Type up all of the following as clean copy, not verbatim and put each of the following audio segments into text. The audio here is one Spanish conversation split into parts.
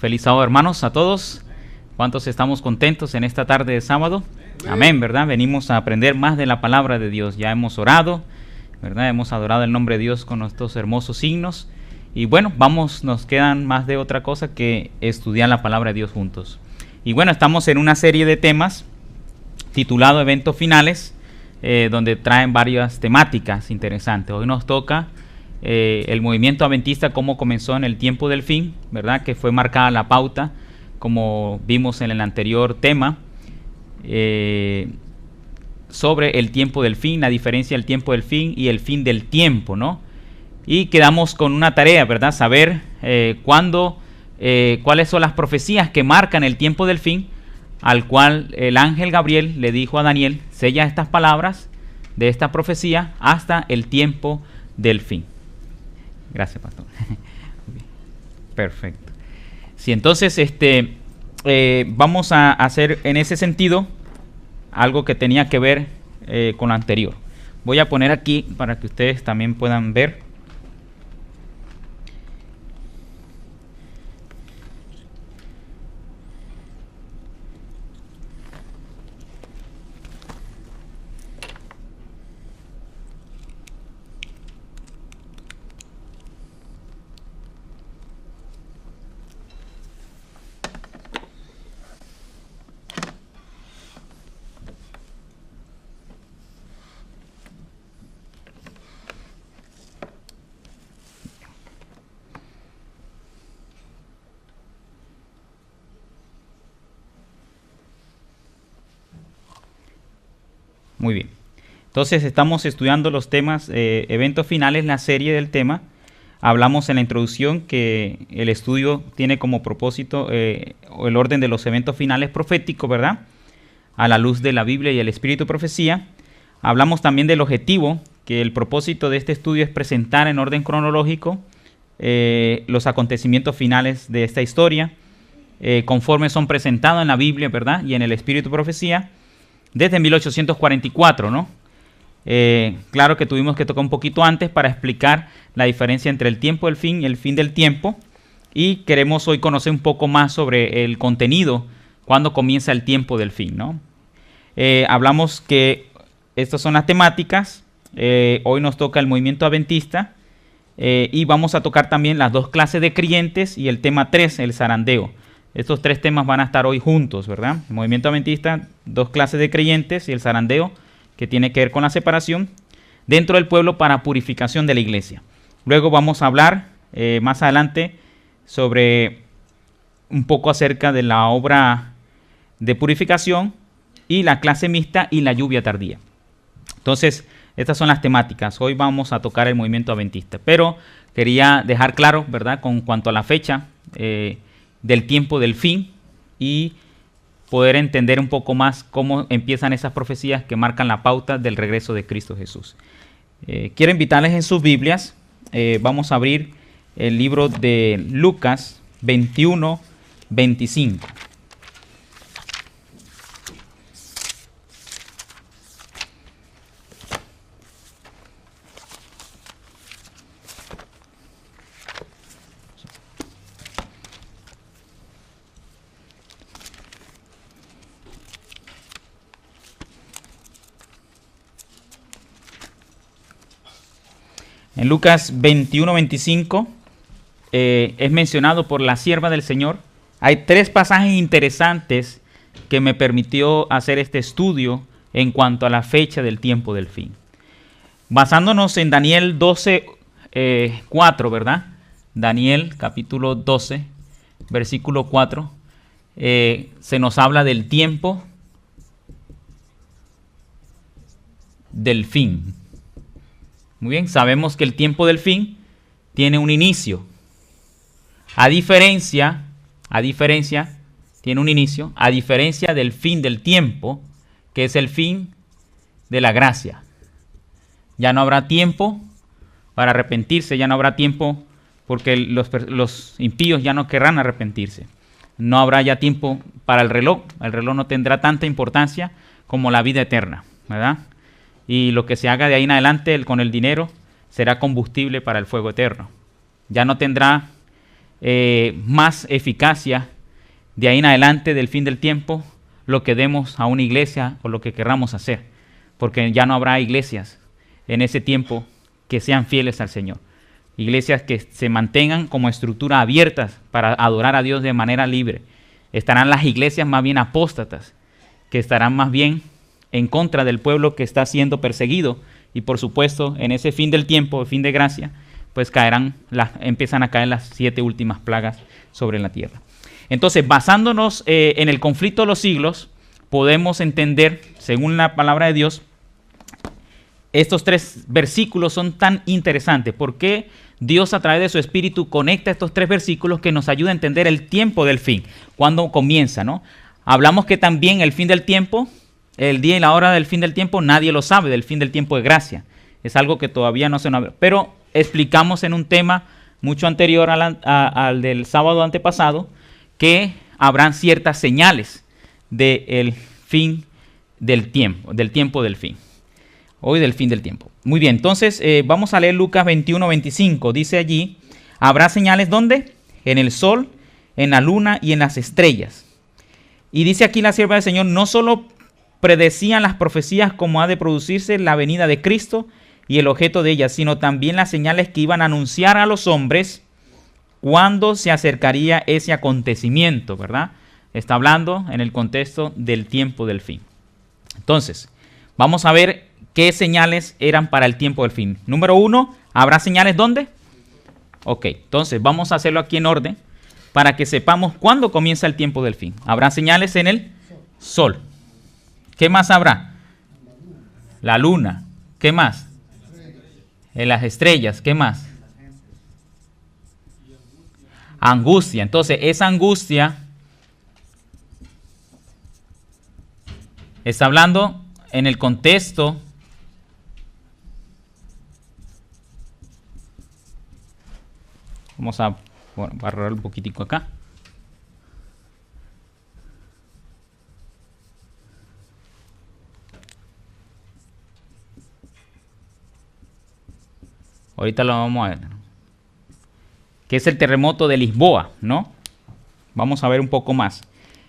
Feliz sábado, hermanos, a todos. ¿Cuántos estamos contentos en esta tarde de sábado? Amén, ¿verdad? Venimos a aprender más de la palabra de Dios. Ya hemos orado, ¿verdad? Hemos adorado el nombre de Dios con estos hermosos signos. Y bueno, nos quedan más de otra cosa que estudiar la palabra de Dios juntos. Y bueno, estamos en una serie de temas titulado Eventos Finales, donde traen varias temáticas interesantes. Hoy nos toca el movimiento adventista, cómo comenzó en el tiempo del fin, ¿verdad? Que fue marcada la pauta, como vimos en el anterior tema, sobre el tiempo del fin, la diferencia del tiempo del fin y el fin del tiempo, ¿no? Y quedamos con una tarea, ¿verdad? Saber cuáles son las profecías que marcan el tiempo del fin, al cual el ángel Gabriel le dijo a Daniel: sella estas palabras de esta profecía hasta el tiempo del fin. Gracias, pastor. Perfecto. Sí, entonces vamos a hacer en ese sentido algo que tenía que ver con lo anterior. Voy a poner aquí para que ustedes también puedan ver. Muy bien. Entonces estamos estudiando los temas, eventos finales, la serie del tema. Hablamos en la introducción que el estudio tiene como propósito el orden de los eventos finales proféticos, ¿verdad? A la luz de la Biblia y el Espíritu de Profecía. Hablamos también del objetivo, que el propósito de este estudio es presentar en orden cronológico los acontecimientos finales de esta historia, conforme son presentados en la Biblia, ¿verdad? Y en el Espíritu de Profecía, desde 1844, ¿no? Claro que tuvimos que tocar un poquito antes para explicar la diferencia entre el tiempo del fin y el fin del tiempo, y queremos hoy conocer un poco más sobre el contenido, cuándo comienza el tiempo del fin, ¿no? Hablamos que estas son las temáticas. Hoy nos toca el movimiento adventista, y vamos a tocar también las dos clases de creyentes y el tema 3, el zarandeo. Estos tres temas van a estar hoy juntos, ¿verdad? El movimiento adventista, dos clases de creyentes, y el zarandeo, que tiene que ver con la separación dentro del pueblo para purificación de la iglesia. Luego vamos a hablar más adelante sobre un poco acerca de la obra de purificación y la clase mixta y la lluvia tardía. Entonces, estas son las temáticas. Hoy vamos a tocar el movimiento adventista, pero quería dejar claro, ¿verdad?, con cuanto a la fecha del tiempo del fin, y poder entender un poco más cómo empiezan esas profecías que marcan la pauta del regreso de Cristo Jesús. Quiero invitarles en sus Biblias, vamos a abrir el libro de Lucas 21, 25. En Lucas 21, 25 es mencionado por la sierva del Señor. Hay tres pasajes interesantes que me permitió hacer este estudio en cuanto a la fecha del tiempo del fin. Basándonos en Daniel 12, 4, ¿verdad? Daniel capítulo 12, versículo 4, se nos habla del tiempo del fin. Muy bien, sabemos que el tiempo del fin tiene un inicio. A diferencia del fin del tiempo, que es el fin de la gracia. Ya no habrá tiempo para arrepentirse, ya no habrá tiempo porque los impíos ya no querrán arrepentirse. No habrá ya tiempo para el reloj no tendrá tanta importancia como la vida eterna, ¿verdad? Y lo que se haga de ahí en adelante con el dinero será combustible para el fuego eterno. Ya no tendrá más eficacia de ahí en adelante del fin del tiempo lo que demos a una iglesia o lo que querramos hacer, porque ya no habrá iglesias en ese tiempo que sean fieles al Señor. Iglesias que se mantengan como estructura abiertas para adorar a Dios de manera libre. Estarán las iglesias más bien apóstatas, que estarán más bien en contra del pueblo que está siendo perseguido. Y por supuesto, en ese fin del tiempo, el fin de gracia, pues empiezan a caer las 7 últimas plagas sobre la tierra. Entonces, basándonos en el conflicto de los siglos, podemos entender, según la palabra de Dios, estos 3 versículos son tan interesantes. ¿Por qué Dios a través de su Espíritu conecta estos 3 versículos que nos ayuda a entender el tiempo del fin? Cuándo comienza, ¿no? Hablamos que también el fin del tiempo, el día y la hora del fin del tiempo, nadie lo sabe, del fin del tiempo de gracia. Es algo que todavía no se nos... Pero explicamos en un tema mucho anterior al del sábado antepasado que habrán ciertas señales del fin del tiempo del fin. Hoy del fin del tiempo. Muy bien, entonces vamos a leer Lucas 21:25. Dice allí, habrá señales ¿dónde? En el sol, en la luna y en las estrellas. Y dice aquí la sierva del Señor, no solo predecían las profecías como ha de producirse la venida de Cristo y el objeto de ellas, sino también las señales que iban a anunciar a los hombres cuándo se acercaría ese acontecimiento, ¿verdad? Está hablando en el contexto del tiempo del fin. Entonces, vamos a ver qué señales eran para el tiempo del fin. Número 1, ¿habrá señales dónde? Ok, entonces vamos a hacerlo aquí en orden para que sepamos cuándo comienza el tiempo del fin. Habrá señales en el sol. ¿Qué más habrá? La luna. ¿Qué más? En las estrellas. ¿Qué más? Angustia. Entonces, esa angustia está hablando en el contexto vamos a barrar un poquitico acá. Ahorita lo vamos a ver. Que es el terremoto de Lisboa, ¿no? Vamos a ver un poco más.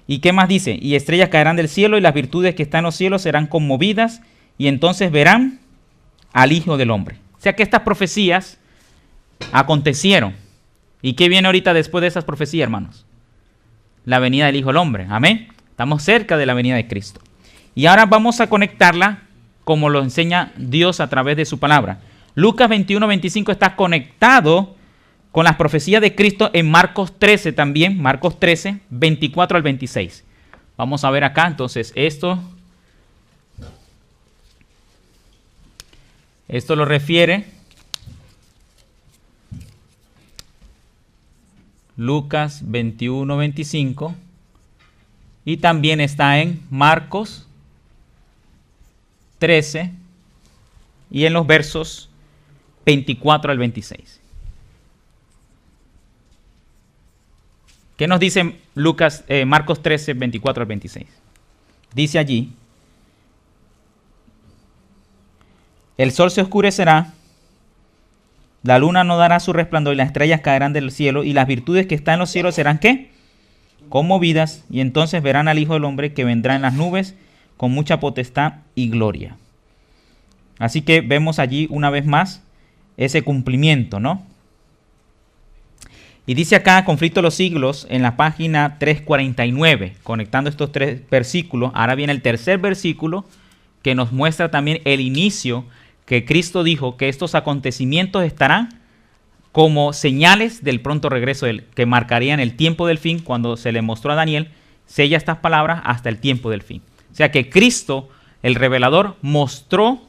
¿Y qué más dice? Y estrellas caerán del cielo y las virtudes que están en los cielos serán conmovidas y entonces verán al Hijo del Hombre. O sea que estas profecías acontecieron. ¿Y qué viene ahorita después de esas profecías, hermanos? La venida del Hijo del Hombre. Amén. Estamos cerca de la venida de Cristo. Y ahora vamos a conectarla como lo enseña Dios a través de su palabra. Lucas 21:25 está conectado con las profecías de Cristo en Marcos 13 también. Marcos 13, 24 al 26. Vamos a ver acá, entonces, esto lo refiere Lucas 21:25 y también está en Marcos 13 y en los versos 24 al 26. ¿Qué nos dice Marcos 13, 24 al 26? Dice allí, el sol se oscurecerá, la luna no dará su resplandor y las estrellas caerán del cielo y las virtudes que están en los cielos serán ¿qué? Conmovidas y entonces verán al Hijo del Hombre que vendrá en las nubes con mucha potestad y gloria. Así que vemos allí una vez más ese cumplimiento, ¿no? Y dice acá, conflicto de los siglos, en la página 349, conectando estos 3 versículos. Ahora viene el tercer versículo que nos muestra también el inicio que Cristo dijo que estos acontecimientos estarán como señales del pronto regreso que marcarían el tiempo del fin. Cuando se le mostró a Daniel, sella estas palabras hasta el tiempo del fin. O sea que Cristo, el revelador, mostró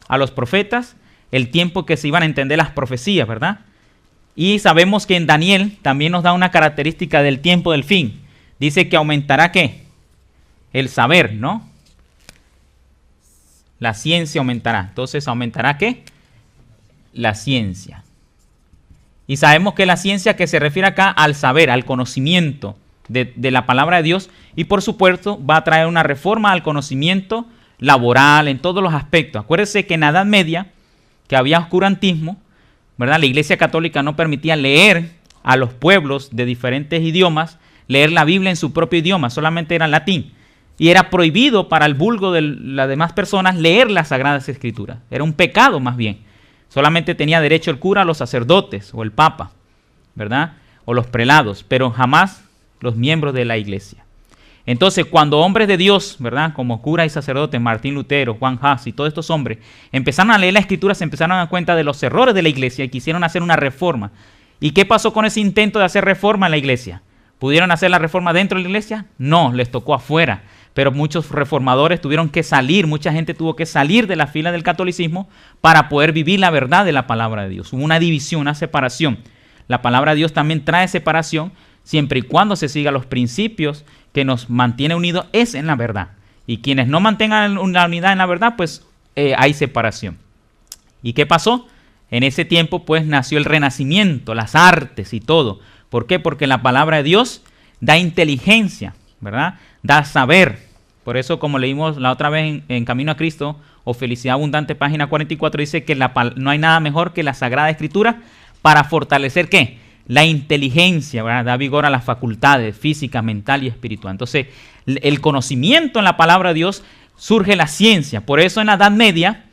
a los profetas el tiempo que se iban a entender las profecías, ¿verdad? Y sabemos que en Daniel también nos da una característica del tiempo del fin. Dice que aumentará ¿qué? El saber, ¿no? La ciencia aumentará. Entonces, ¿aumentará qué? La ciencia. Y sabemos que la ciencia que se refiere acá al saber, al conocimiento de la palabra de Dios. Y por supuesto va a traer una reforma al conocimiento laboral en todos los aspectos. Acuérdense que en la Edad Media, que había oscurantismo, ¿verdad? La Iglesia Católica no permitía leer a los pueblos de diferentes idiomas leer la Biblia en su propio idioma, solamente era latín. Y era prohibido para el vulgo de las demás personas leer las Sagradas Escrituras. Era un pecado más bien. Solamente tenía derecho el cura, los sacerdotes o el papa, ¿verdad? O los prelados, pero jamás los miembros de la iglesia. Entonces, cuando hombres de Dios, ¿verdad? Como cura y sacerdotes, Martín Lutero, Juan Hus y todos estos hombres, empezaron a leer la Escritura, se empezaron a dar cuenta de los errores de la iglesia y quisieron hacer una reforma. ¿Y qué pasó con ese intento de hacer reforma en la iglesia? ¿Pudieron hacer la reforma dentro de la iglesia? No, les tocó afuera. Pero muchos reformadores tuvieron que salir, mucha gente tuvo que salir de la fila del catolicismo para poder vivir la verdad de la palabra de Dios. Hubo una división, una separación. La palabra de Dios también trae separación siempre y cuando se siga los principios que nos mantiene unidos es en la verdad. Y quienes no mantengan una unidad en la verdad, pues hay separación. ¿Y qué pasó? En ese tiempo pues nació el Renacimiento, las artes y todo. ¿Por qué? Porque la palabra de Dios da inteligencia, ¿verdad? Da saber. Por eso, como leímos la otra vez en Camino a Cristo o Felicidad Abundante, página 44, dice que no hay nada mejor que la Sagrada Escritura para fortalecer ¿qué? La inteligencia, ¿verdad? Da vigor a las facultades física, mental y espiritual. Entonces, el conocimiento en la palabra de Dios surge la ciencia. Por eso en la Edad Media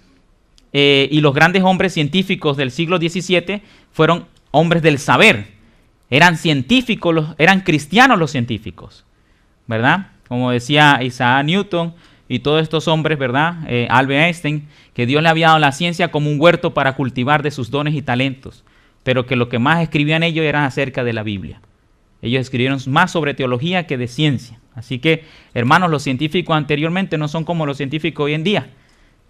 y los grandes hombres científicos del siglo XVII fueron hombres del saber. Eran científicos, eran cristianos los científicos, ¿verdad? Como decía Isaac Newton y todos estos hombres, ¿verdad? Albert Einstein, que Dios le había dado la ciencia como un huerto para cultivar de sus dones y talentos, pero que lo que más escribían ellos era acerca de la Biblia. Ellos escribieron más sobre teología que de ciencia. Así que, hermanos, los científicos anteriormente no son como los científicos hoy en día,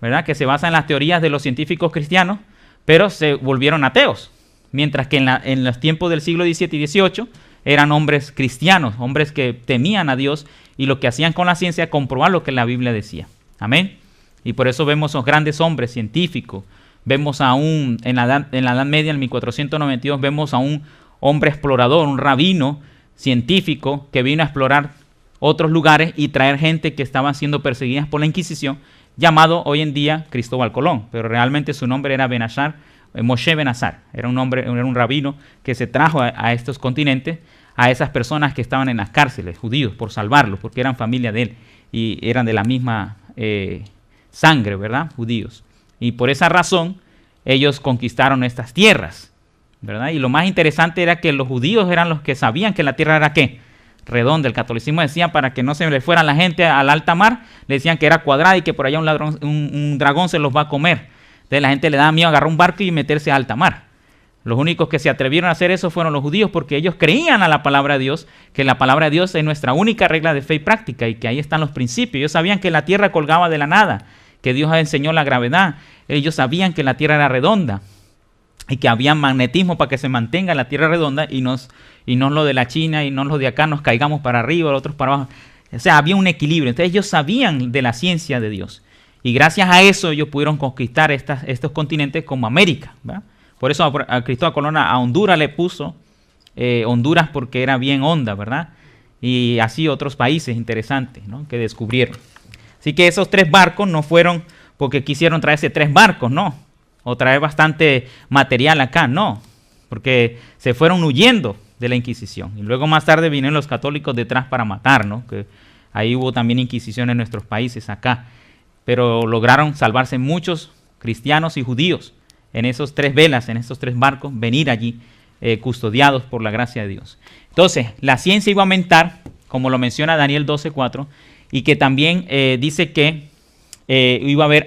¿verdad? Que se basan en las teorías de los científicos cristianos, pero se volvieron ateos. Mientras que en los tiempos del siglo XVII y XVIII eran hombres cristianos, hombres que temían a Dios y lo que hacían con la ciencia era comprobar lo que la Biblia decía. Amén. Y por eso vemos a esos grandes hombres científicos. Vemos aún en la Edad Media, en 1492, vemos a un hombre explorador, un rabino científico que vino a explorar otros lugares y traer gente que estaban siendo perseguidas por la Inquisición, llamado hoy en día Cristóbal Colón, pero realmente su nombre era Moshe Ben-Azar. Era un rabino que se trajo a estos continentes a esas personas que estaban en las cárceles, judíos, por salvarlos, porque eran familia de él y eran de la misma sangre, ¿verdad? Judíos. Y por esa razón ellos conquistaron estas tierras, ¿verdad? Y lo más interesante era que los judíos eran los que sabían que la tierra era ¿qué? Redonda. El catolicismo decía para que no se le fuera la gente al alta mar, le decían que era cuadrada y que por allá un dragón se los va a comer. Entonces la gente le daba miedo agarrar un barco y meterse a alta mar. Los únicos que se atrevieron a hacer eso fueron los judíos porque ellos creían a la palabra de Dios, que la palabra de Dios es nuestra única regla de fe y práctica y que ahí están los principios. Ellos sabían que la tierra colgaba de la nada, que Dios enseñó la gravedad. Ellos sabían que la tierra era redonda y que había magnetismo para que se mantenga la tierra redonda y no lo de la China y no lo de acá nos caigamos para arriba, los otros para abajo. O sea, había un equilibrio. Entonces ellos sabían de la ciencia de Dios. Y gracias a eso ellos pudieron conquistar estos continentes como América, ¿verdad? Por eso a Cristóbal Colón a Honduras le puso Honduras porque era bien honda, ¿verdad? Y así otros países interesantes, ¿no? Que descubrieron. Así que esos 3 barcos no fueron porque quisieron traerse 3 barcos, no. O traer bastante material acá, no. Porque se fueron huyendo de la Inquisición. Y luego más tarde vinieron los católicos detrás para matar, ¿no? Que ahí hubo también Inquisición en nuestros países acá. Pero lograron salvarse muchos cristianos y judíos en esos 3 velas, en esos 3 barcos, venir allí custodiados por la gracia de Dios. Entonces, la ciencia iba a aumentar, como lo menciona Daniel 12:4, y que también dice que iba a haber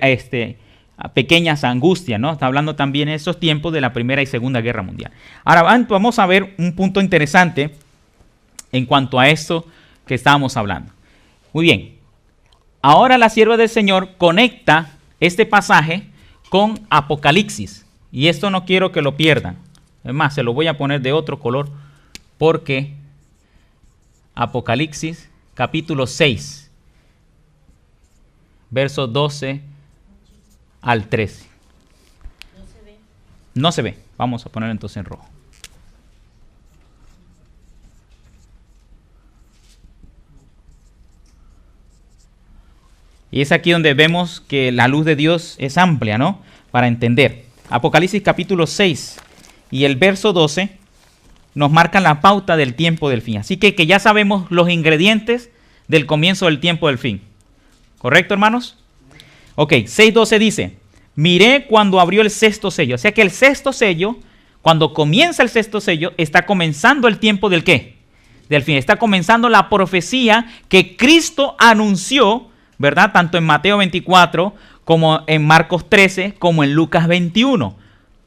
pequeñas angustias, ¿no? Está hablando también en esos tiempos de la Primera y Segunda Guerra Mundial. Ahora vamos a ver un punto interesante en cuanto a esto que estábamos hablando. Muy bien. Ahora la sierva del Señor conecta este pasaje con Apocalipsis. Y esto no quiero que lo pierdan. Es más, se lo voy a poner de otro color porque Apocalipsis capítulo 6, versos 12 al 13. No se ve. No se ve. Vamos a ponerlo entonces en rojo. Y es aquí donde vemos que la luz de Dios es amplia, ¿no? Para entender. Apocalipsis capítulo 6 y el verso 12 nos marcan la pauta del tiempo del fin. Así que ya sabemos los ingredientes del comienzo del tiempo del fin. ¿Correcto, hermanos? Ok, 6:12 dice, miré cuando abrió el sexto sello. O sea que el sexto sello, cuando comienza el sexto sello, está comenzando el tiempo del ¿qué? Del fin. Está comenzando la profecía que Cristo anunció, ¿verdad? Tanto en Mateo 24, como en Marcos 13, como en Lucas 21.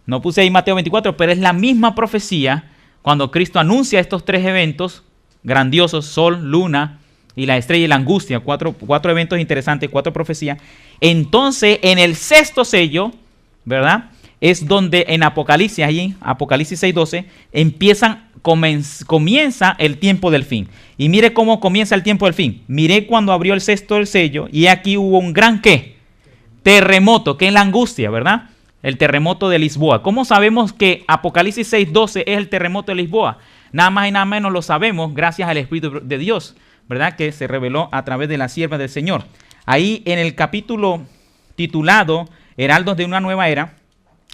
No puse ahí Mateo 24, pero es la misma profecía cuando Cristo anuncia estos tres eventos grandiosos, sol, luna y la estrella y la angustia, cuatro eventos interesantes, cuatro profecías. Entonces, en el sexto sello, ¿verdad? Es donde en Apocalipsis, allí, Apocalipsis 6:12, comienza el tiempo del fin. Y mire cómo comienza el tiempo del fin. Miré cuando abrió el sexto sello y aquí hubo un gran ¿qué? Terremoto, que es la angustia, ¿verdad? El terremoto de Lisboa. ¿Cómo sabemos que Apocalipsis 6:12 es el terremoto de Lisboa? Nada más y nada menos lo sabemos gracias al Espíritu de Dios, ¿verdad? Que se reveló a través de la sierva del Señor. Ahí en el capítulo titulado Heraldos de una nueva era,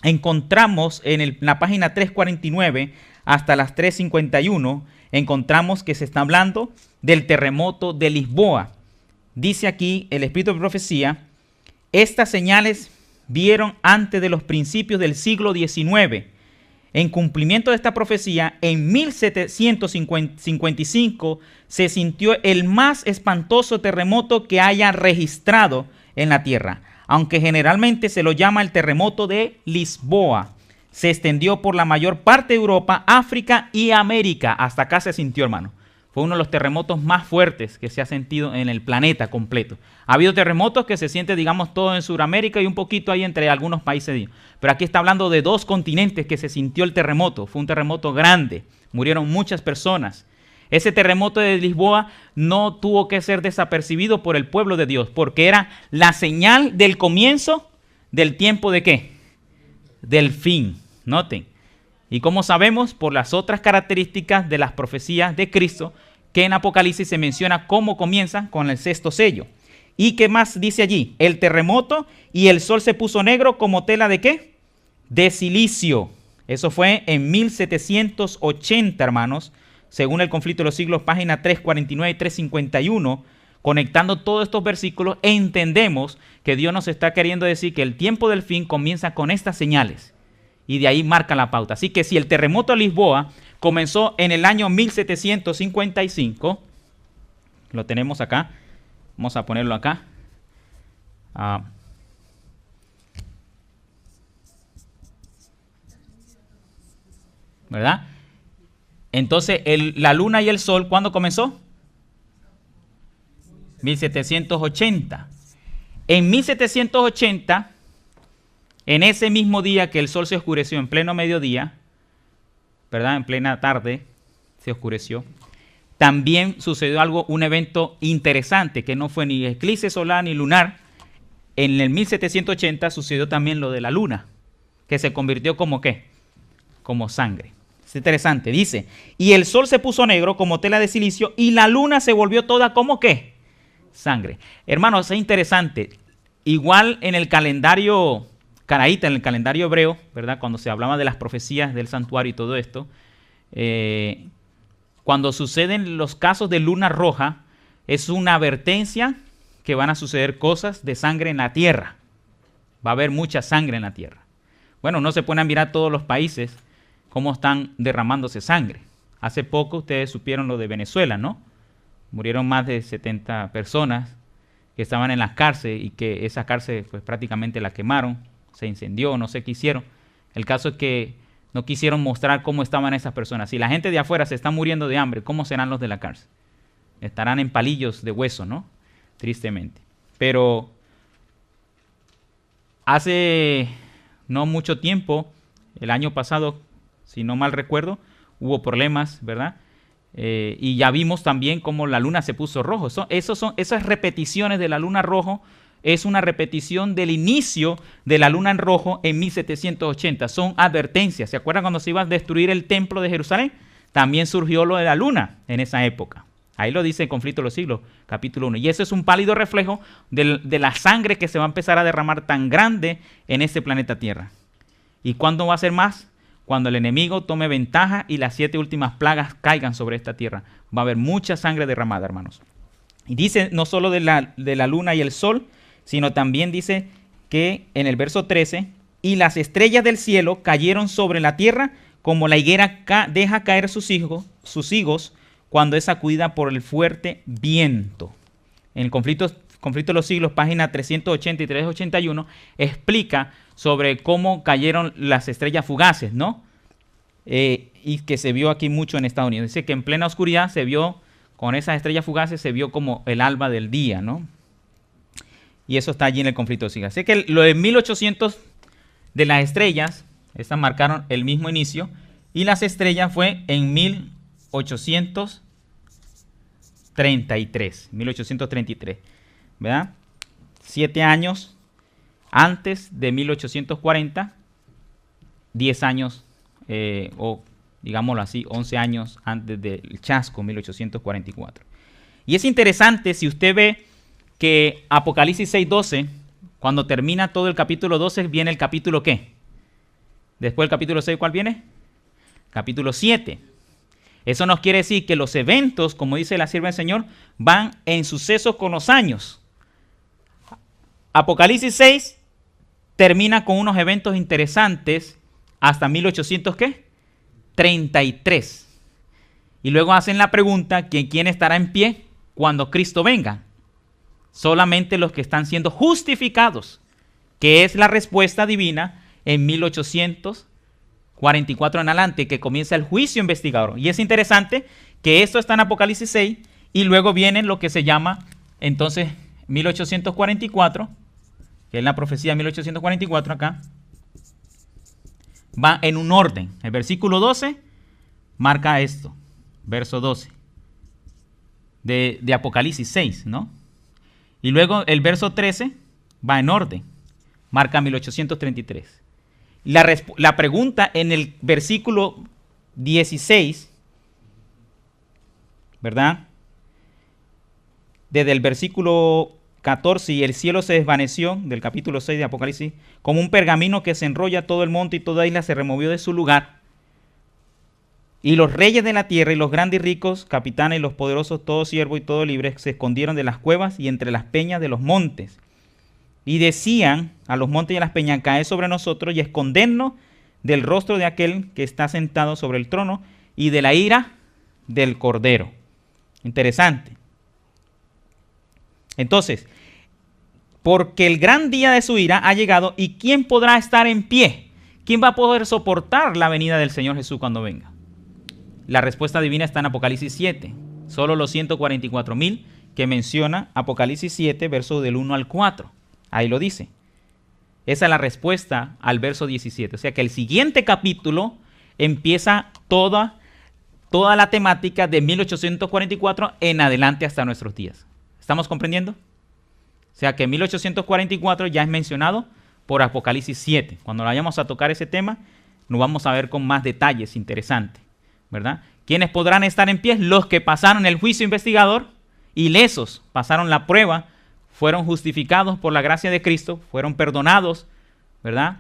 encontramos en la página 349 hasta las 351, encontramos que se está hablando del terremoto de Lisboa. Dice aquí el Espíritu de Profecía, estas señales vieron antes de los principios del siglo XIX. En cumplimiento de esta profecía, en 1755 se sintió el más espantoso terremoto que haya registrado en la tierra, aunque generalmente se lo llama el terremoto de Lisboa. Se extendió por la mayor parte de Europa, África y América. Hasta acá se sintió, hermano. Fue uno de los terremotos más fuertes que se ha sentido en el planeta completo. Ha habido terremotos que se sienten, digamos, todo en Sudamérica y un poquito ahí entre algunos países. Pero aquí está hablando de 2 continentes que se sintió el terremoto. Fue un terremoto grande. Murieron muchas personas. Ese terremoto de Lisboa no tuvo que ser desapercibido por el pueblo de Dios, porque era la señal del comienzo del tiempo de ¿qué? Del fin. Noten. Y como sabemos, por las otras características de las profecías de Cristo, que en Apocalipsis se menciona cómo comienzan con el sexto sello. ¿Y qué más dice allí? El terremoto y el sol se puso negro como tela de ¿qué? De silicio. Eso fue en 1780, hermanos, según el conflicto de los siglos, página 349 y 351. Conectando todos estos versículos, entendemos que Dios nos está queriendo decir que el tiempo del fin comienza con estas señales. Y de ahí marca la pauta. Así que si el terremoto de Lisboa comenzó en el año 1755, lo tenemos acá, vamos a ponerlo acá. ¿Verdad? Entonces, la luna y el sol, ¿cuándo comenzó? 1780. En 1780... en ese mismo día que el sol se oscureció en pleno mediodía, ¿verdad? En plena tarde se oscureció. También sucedió un evento interesante que no fue ni eclipse solar ni lunar. En el 1780 sucedió también lo de la luna, que se convirtió como ¿qué? Como sangre. Es interesante. Dice, y el sol se puso negro como tela de silicio y la luna se volvió toda como ¿qué? Sangre. Hermanos, es interesante. Igual en el calendario caraíta, en el calendario hebreo, ¿verdad? Cuando se hablaba de las profecías del santuario y todo esto, cuando suceden los casos de luna roja, es una advertencia que van a suceder cosas de sangre en la tierra. Va a haber mucha sangre en la tierra. Bueno, no se ponen a mirar todos los países cómo están derramándose sangre. Hace poco ustedes supieron lo de Venezuela, ¿no? Murieron más de 70 personas que estaban en las cárceles y que esa cárcel pues prácticamente la quemaron. Se incendió, no sé qué hicieron. El caso es que no quisieron mostrar cómo estaban esas personas. Si la gente de afuera se está muriendo de hambre, ¿cómo serán los de la cárcel? Estarán en palillos de hueso, ¿no? Tristemente. Pero hace no mucho tiempo, el año pasado, si no mal recuerdo, hubo problemas, ¿verdad? Y ya vimos también cómo la luna se puso rojo. Esas repeticiones de la luna rojo. Es una repetición del inicio de la luna en rojo en 1780. Son advertencias. ¿Se acuerdan cuando se iba a destruir el templo de Jerusalén? También surgió lo de la luna en esa época. Ahí lo dice el conflicto de los siglos, capítulo 1. Y eso es un pálido reflejo de la sangre que se va a empezar a derramar tan grande en este planeta Tierra. ¿Y cuándo va a ser más? cuando el enemigo tome ventaja y las 7 últimas plagas caigan sobre esta tierra. Va a haber mucha sangre derramada, hermanos. Y dice no solo de la luna y el sol, sino también dice que en el verso 13, y las estrellas del cielo cayeron sobre la tierra como la higuera deja caer sus higos cuando es sacudida por el fuerte viento. En el conflicto de los siglos, página 380 y 381, explica sobre cómo cayeron las estrellas fugaces, ¿no? Y que se vio aquí mucho en Estados Unidos. Dice que en plena oscuridad se vio, con esas estrellas fugaces, se vio como el alba del día, ¿no? Y eso está allí en el conflicto de los siglos. Así que lo de 1800 de las estrellas, estas marcaron el mismo inicio, y las estrellas fue en 1833, ¿verdad? 7 años antes de 1840, 10 años, o digámoslo así, 11 años antes del chasco, 1844. Y es interesante, si usted ve que Apocalipsis 6:12, cuando termina todo el capítulo 12, viene el capítulo ¿qué? Después del capítulo 6, ¿cuál viene? Capítulo 7. Eso nos quiere decir que los eventos, como dice la sierva del Señor, van en suceso con los años. Apocalipsis 6 termina con unos eventos interesantes hasta 1833. Y luego hacen la pregunta, ¿quién estará en pie cuando Cristo venga? Solamente los que están siendo justificados, que es la respuesta divina en 1844 en adelante, que comienza el juicio investigador. Y es interesante que esto está en Apocalipsis 6 y luego viene lo que se llama entonces 1844, que es la profecía de 1844 acá, va en un orden. El versículo 12 marca esto, verso 12 de Apocalipsis 6, ¿no? Y luego el verso 13 va en orden, marca 1833. La pregunta en el versículo 16, ¿verdad? Desde el versículo 14, y el cielo se desvaneció, del capítulo 6 de Apocalipsis, como un pergamino que se enrolla, todo el monte y toda isla se removió de su lugar. Y los reyes de la tierra y los grandes y ricos, capitanes y los poderosos, todos siervos y todos libres, se escondieron de las cuevas y entre las peñas de los montes. Y decían a los montes y a las peñas, caed sobre nosotros y escondernos del rostro de aquel que está sentado sobre el trono y de la ira del Cordero. Interesante. Entonces, porque el gran día de su ira ha llegado, ¿y quién podrá estar en pie? ¿Quién va a poder soportar la venida del Señor Jesús cuando venga? La respuesta divina está en Apocalipsis 7. Solo los 144,000 que menciona Apocalipsis 7, versos del 1 al 4. Ahí lo dice. Esa es la respuesta al verso 17. O sea que el siguiente capítulo empieza toda la temática de 1844 en adelante hasta nuestros días. ¿Estamos comprendiendo? O sea que 1844 ya es mencionado por Apocalipsis 7. Cuando vayamos a tocar ese tema, nos vamos a ver con más detalles interesantes, ¿verdad? ¿Quiénes podrán estar en pie? Los que pasaron el juicio investigador, ilesos, pasaron la prueba, fueron justificados por la gracia de Cristo, fueron perdonados, ¿verdad?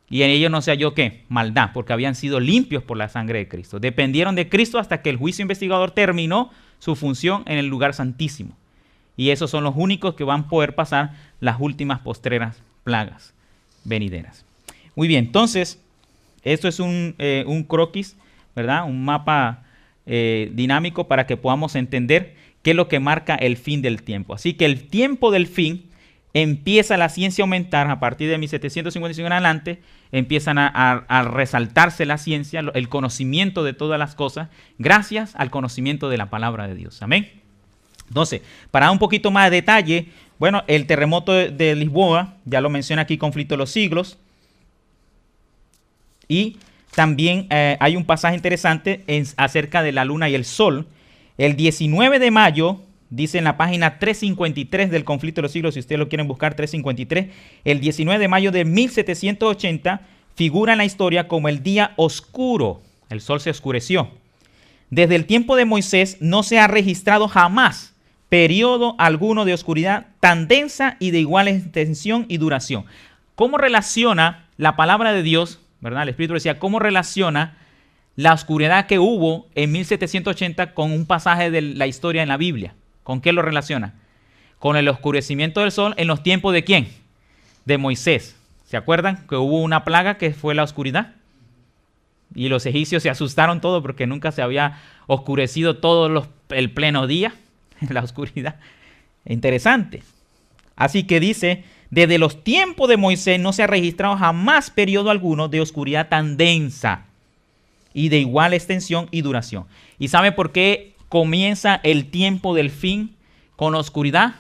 Y en ellos no se halló ¿qué? Maldad, porque habían sido limpios por la sangre de Cristo. Dependieron de Cristo hasta que el juicio investigador terminó su función en el lugar santísimo. Y esos son los únicos que van a poder pasar las últimas postreras plagas venideras. Muy bien, entonces, esto es un croquis, ¿verdad? Un mapa dinámico para que podamos entender qué es lo que marca el fin del tiempo. Así que el tiempo del fin empieza la ciencia a aumentar a partir de 1755 en adelante, empiezan a resaltarse la ciencia, el conocimiento de todas las cosas, gracias al conocimiento de la palabra de Dios. Amén. Entonces, para dar un poquito más de detalle, bueno, el terremoto de Lisboa, ya lo menciona aquí, conflicto de los siglos. Y también hay un pasaje interesante acerca de la luna y el sol. El 19 de mayo, dice en la página 353 del conflicto de los siglos, si ustedes lo quieren buscar, 353, el 19 de mayo de 1780 figura en la historia como el día oscuro. El sol se oscureció. Desde el tiempo de Moisés no se ha registrado jamás periodo alguno de oscuridad tan densa y de igual extensión y duración. ¿Cómo relaciona la palabra de Dios, ¿verdad? El Espíritu decía, ¿cómo relaciona la oscuridad que hubo en 1780 con un pasaje de la historia en la Biblia? ¿Con qué lo relaciona? Con el oscurecimiento del sol en los tiempos ¿de quién? De Moisés. ¿Se acuerdan que hubo una plaga que fue la oscuridad? Y los egipcios se asustaron todo porque nunca se había oscurecido todo el pleno día, la oscuridad. Interesante. Así que dice, desde los tiempos de Moisés no se ha registrado jamás periodo alguno de oscuridad tan densa y de igual extensión y duración. ¿Y sabe por qué comienza el tiempo del fin con oscuridad?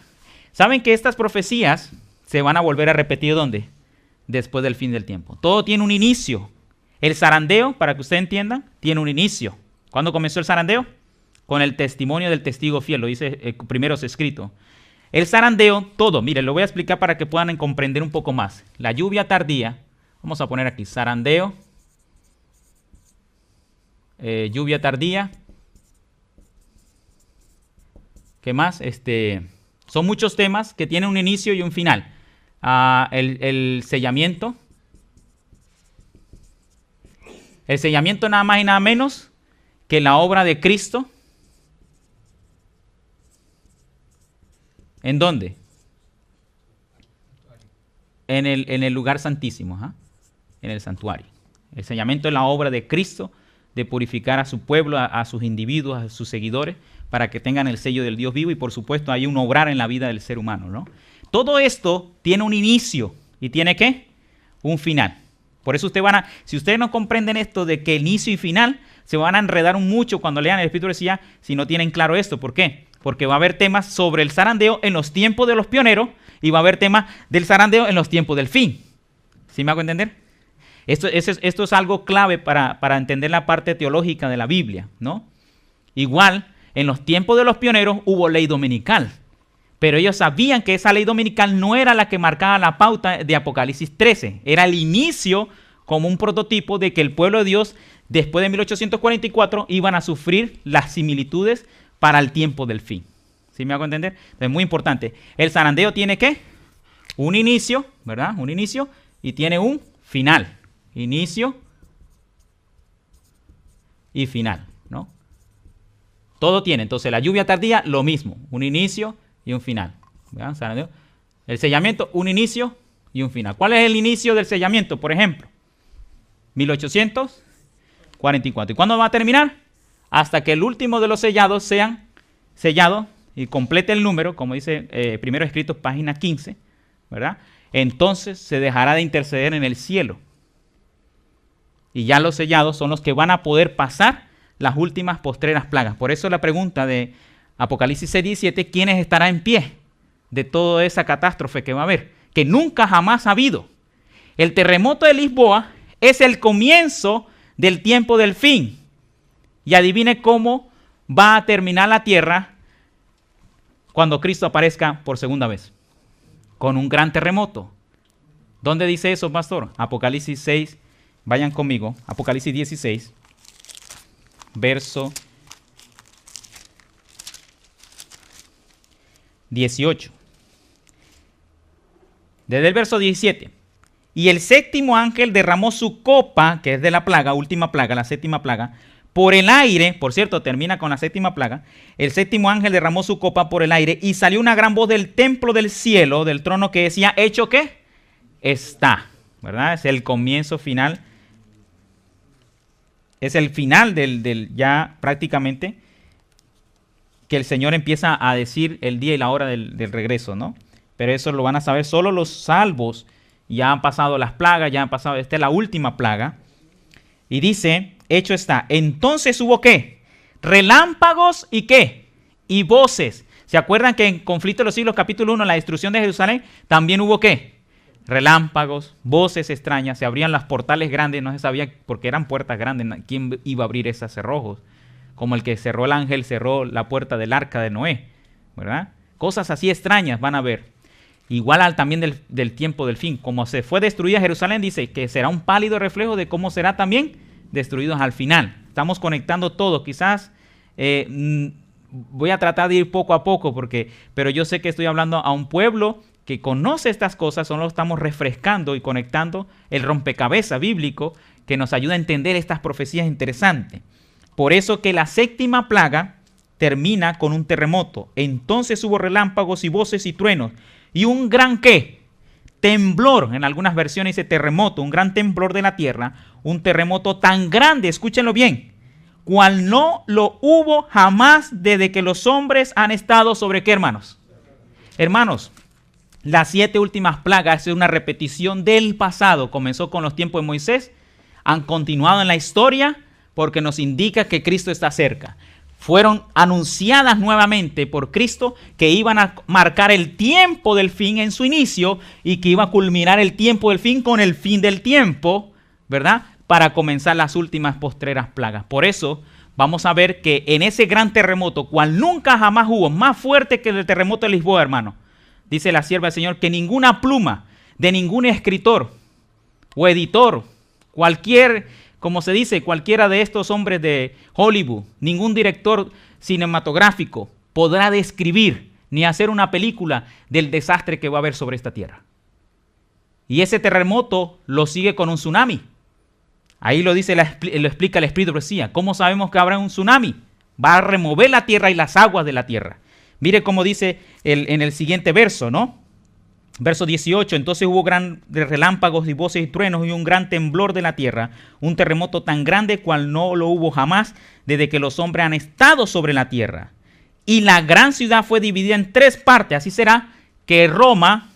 ¿Saben que estas profecías se van a volver a repetir dónde? Después del fin del tiempo. Todo tiene un inicio. El zarandeo, para que ustedes entiendan, tiene un inicio. ¿Cuándo comenzó el zarandeo? Con el testimonio del testigo fiel, lo dice primero escrito. El zarandeo, todo, miren, lo voy a explicar para que puedan comprender un poco más. La lluvia tardía, vamos a poner aquí, zarandeo, lluvia tardía. ¿Qué más? Son muchos temas que tienen un inicio y un final. El sellamiento. El sellamiento nada más y nada menos que la obra de Cristo. ¿En dónde? En el lugar santísimo, en el santuario. El sellamiento es la obra de Cristo de purificar a su pueblo, a sus individuos, a sus seguidores, para que tengan el sello del Dios vivo y por supuesto hay un obrar en la vida del ser humano, ¿no? Todo esto tiene un inicio y tiene ¿qué? Un final. Por eso si ustedes no comprenden esto de que inicio y final, se van a enredar mucho cuando lean el Espíritu decía, si no tienen claro esto. ¿Por qué? Porque va a haber temas sobre el zarandeo en los tiempos de los pioneros y va a haber temas del zarandeo en los tiempos del fin. ¿Sí me hago entender? Esto es algo clave para entender la parte teológica de la Biblia, ¿no? Igual, en los tiempos de los pioneros hubo ley dominical, pero ellos sabían que esa ley dominical no era la que marcaba la pauta de Apocalipsis 13, era el inicio como un prototipo de que el pueblo de Dios, después de 1844, iban a sufrir las similitudes para el tiempo del fin. ¿Sí me hago entender? Es muy importante. El zarandeo tiene ¿qué? Un inicio, ¿verdad? Un inicio y tiene un final. Inicio y final, ¿no? Todo tiene. Entonces, la lluvia tardía, lo mismo. Un inicio y un final. ¿Verdad? El sellamiento, un inicio y un final. ¿Cuál es el inicio del sellamiento? Por ejemplo, 1844. ¿Y cuándo va a terminar? Hasta que el último de los sellados sean sellados y complete el número, como dice primero escrito, página 15, ¿verdad? Entonces se dejará de interceder en el cielo. Y ya los sellados son los que van a poder pasar las últimas postreras plagas. Por eso la pregunta de Apocalipsis 6:17, ¿quiénes estarán en pie de toda esa catástrofe que va a haber? Que nunca jamás ha habido. El terremoto de Lisboa es el comienzo del tiempo del fin. Y adivine cómo va a terminar la tierra cuando Cristo aparezca por segunda vez. Con un gran terremoto. ¿Dónde dice eso, pastor? Apocalipsis 6. Vayan conmigo, Apocalipsis 16, verso 18. Desde el verso 17. Y el séptimo ángel derramó su copa, que es de la plaga, última plaga, la séptima plaga, por el aire. Por cierto, termina con la séptima plaga. El séptimo ángel derramó su copa por el aire y salió una gran voz del templo del cielo, del trono, que decía, ¿hecho qué? Está, ¿verdad? Es el comienzo final. Es el final del ya prácticamente que el Señor empieza a decir el día y la hora del regreso, ¿no? Pero eso lo van a saber solo los salvos. Ya han pasado las plagas, ya han pasado, esta es la última plaga. Y dice, hecho está. Entonces hubo ¿qué? Relámpagos y ¿qué? Y voces. ¿Se acuerdan que en Conflicto de los Siglos, capítulo 1, la destrucción de Jerusalén, también hubo ¿qué? Relámpagos, voces extrañas, se abrían las portales grandes, no se sabía porque eran puertas grandes, quién iba a abrir esos cerrojos, como el que cerró el ángel, cerró la puerta del arca de Noé, ¿verdad? Cosas así extrañas van a ver. Igual también del tiempo del fin, como se fue destruida Jerusalén, dice que será un pálido reflejo de cómo será también destruidos al final. Estamos conectando todo, quizás voy a tratar de ir poco a poco, pero yo sé que estoy hablando a un pueblo que conoce estas cosas, solo estamos refrescando y conectando el rompecabezas bíblico que nos ayuda a entender estas profecías interesantes. Por eso que la séptima plaga termina con un terremoto. Entonces hubo relámpagos y voces y truenos. Y un gran ¿qué? Temblor. En algunas versiones dice terremoto. Un gran temblor de la tierra. Un terremoto tan grande, escúchenlo bien, cual no lo hubo jamás desde que los hombres han estado sobre ¿qué, hermanos? Hermanos, las 7 últimas plagas es una repetición del pasado. Comenzó con los tiempos de Moisés, han continuado en la historia porque nos indica que Cristo está cerca. Fueron anunciadas nuevamente por Cristo que iban a marcar el tiempo del fin en su inicio y que iba a culminar el tiempo del fin con el fin del tiempo, ¿verdad? Para comenzar las últimas postreras plagas. Por eso vamos a ver que en ese gran terremoto, cual nunca jamás hubo, más fuerte que el terremoto de Lisboa, hermano, dice la sierva del Señor, que ninguna pluma de ningún escritor o editor, cualquier, como se dice, cualquiera de estos hombres de Hollywood, ningún director cinematográfico podrá describir ni hacer una película del desastre que va a haber sobre esta tierra. Y ese terremoto lo sigue con un tsunami. Ahí lo dice, lo explica el Espíritu de Profecía. ¿Cómo sabemos que habrá un tsunami? Va a remover la tierra y las aguas de la tierra. Mire cómo dice en el siguiente verso, ¿no? Verso 18. Entonces hubo gran relámpagos y voces y truenos y un gran temblor de la tierra, un terremoto tan grande cual no lo hubo jamás desde que los hombres han estado sobre la tierra. Y la gran ciudad fue dividida en 3 partes. Así será que Roma,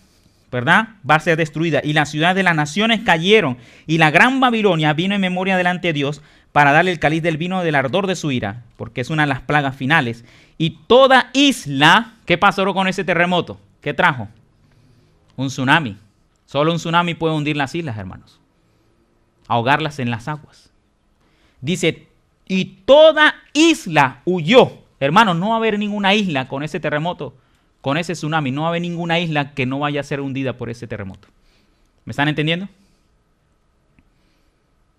¿verdad?, va a ser destruida, y las ciudades de las naciones cayeron, y la gran Babilonia vino en memoria delante de Dios para darle el cáliz del vino del ardor de su ira, porque es una de las plagas finales. Y toda isla, ¿qué pasó con ese terremoto? ¿Qué trajo? Un tsunami. Solo un tsunami puede hundir las islas, hermanos, ahogarlas en las aguas. Dice, y toda isla huyó. Hermanos, no va a haber ninguna isla con ese terremoto, con ese tsunami, no va a haber ninguna isla que no vaya a ser hundida por ese terremoto. ¿Me están entendiendo?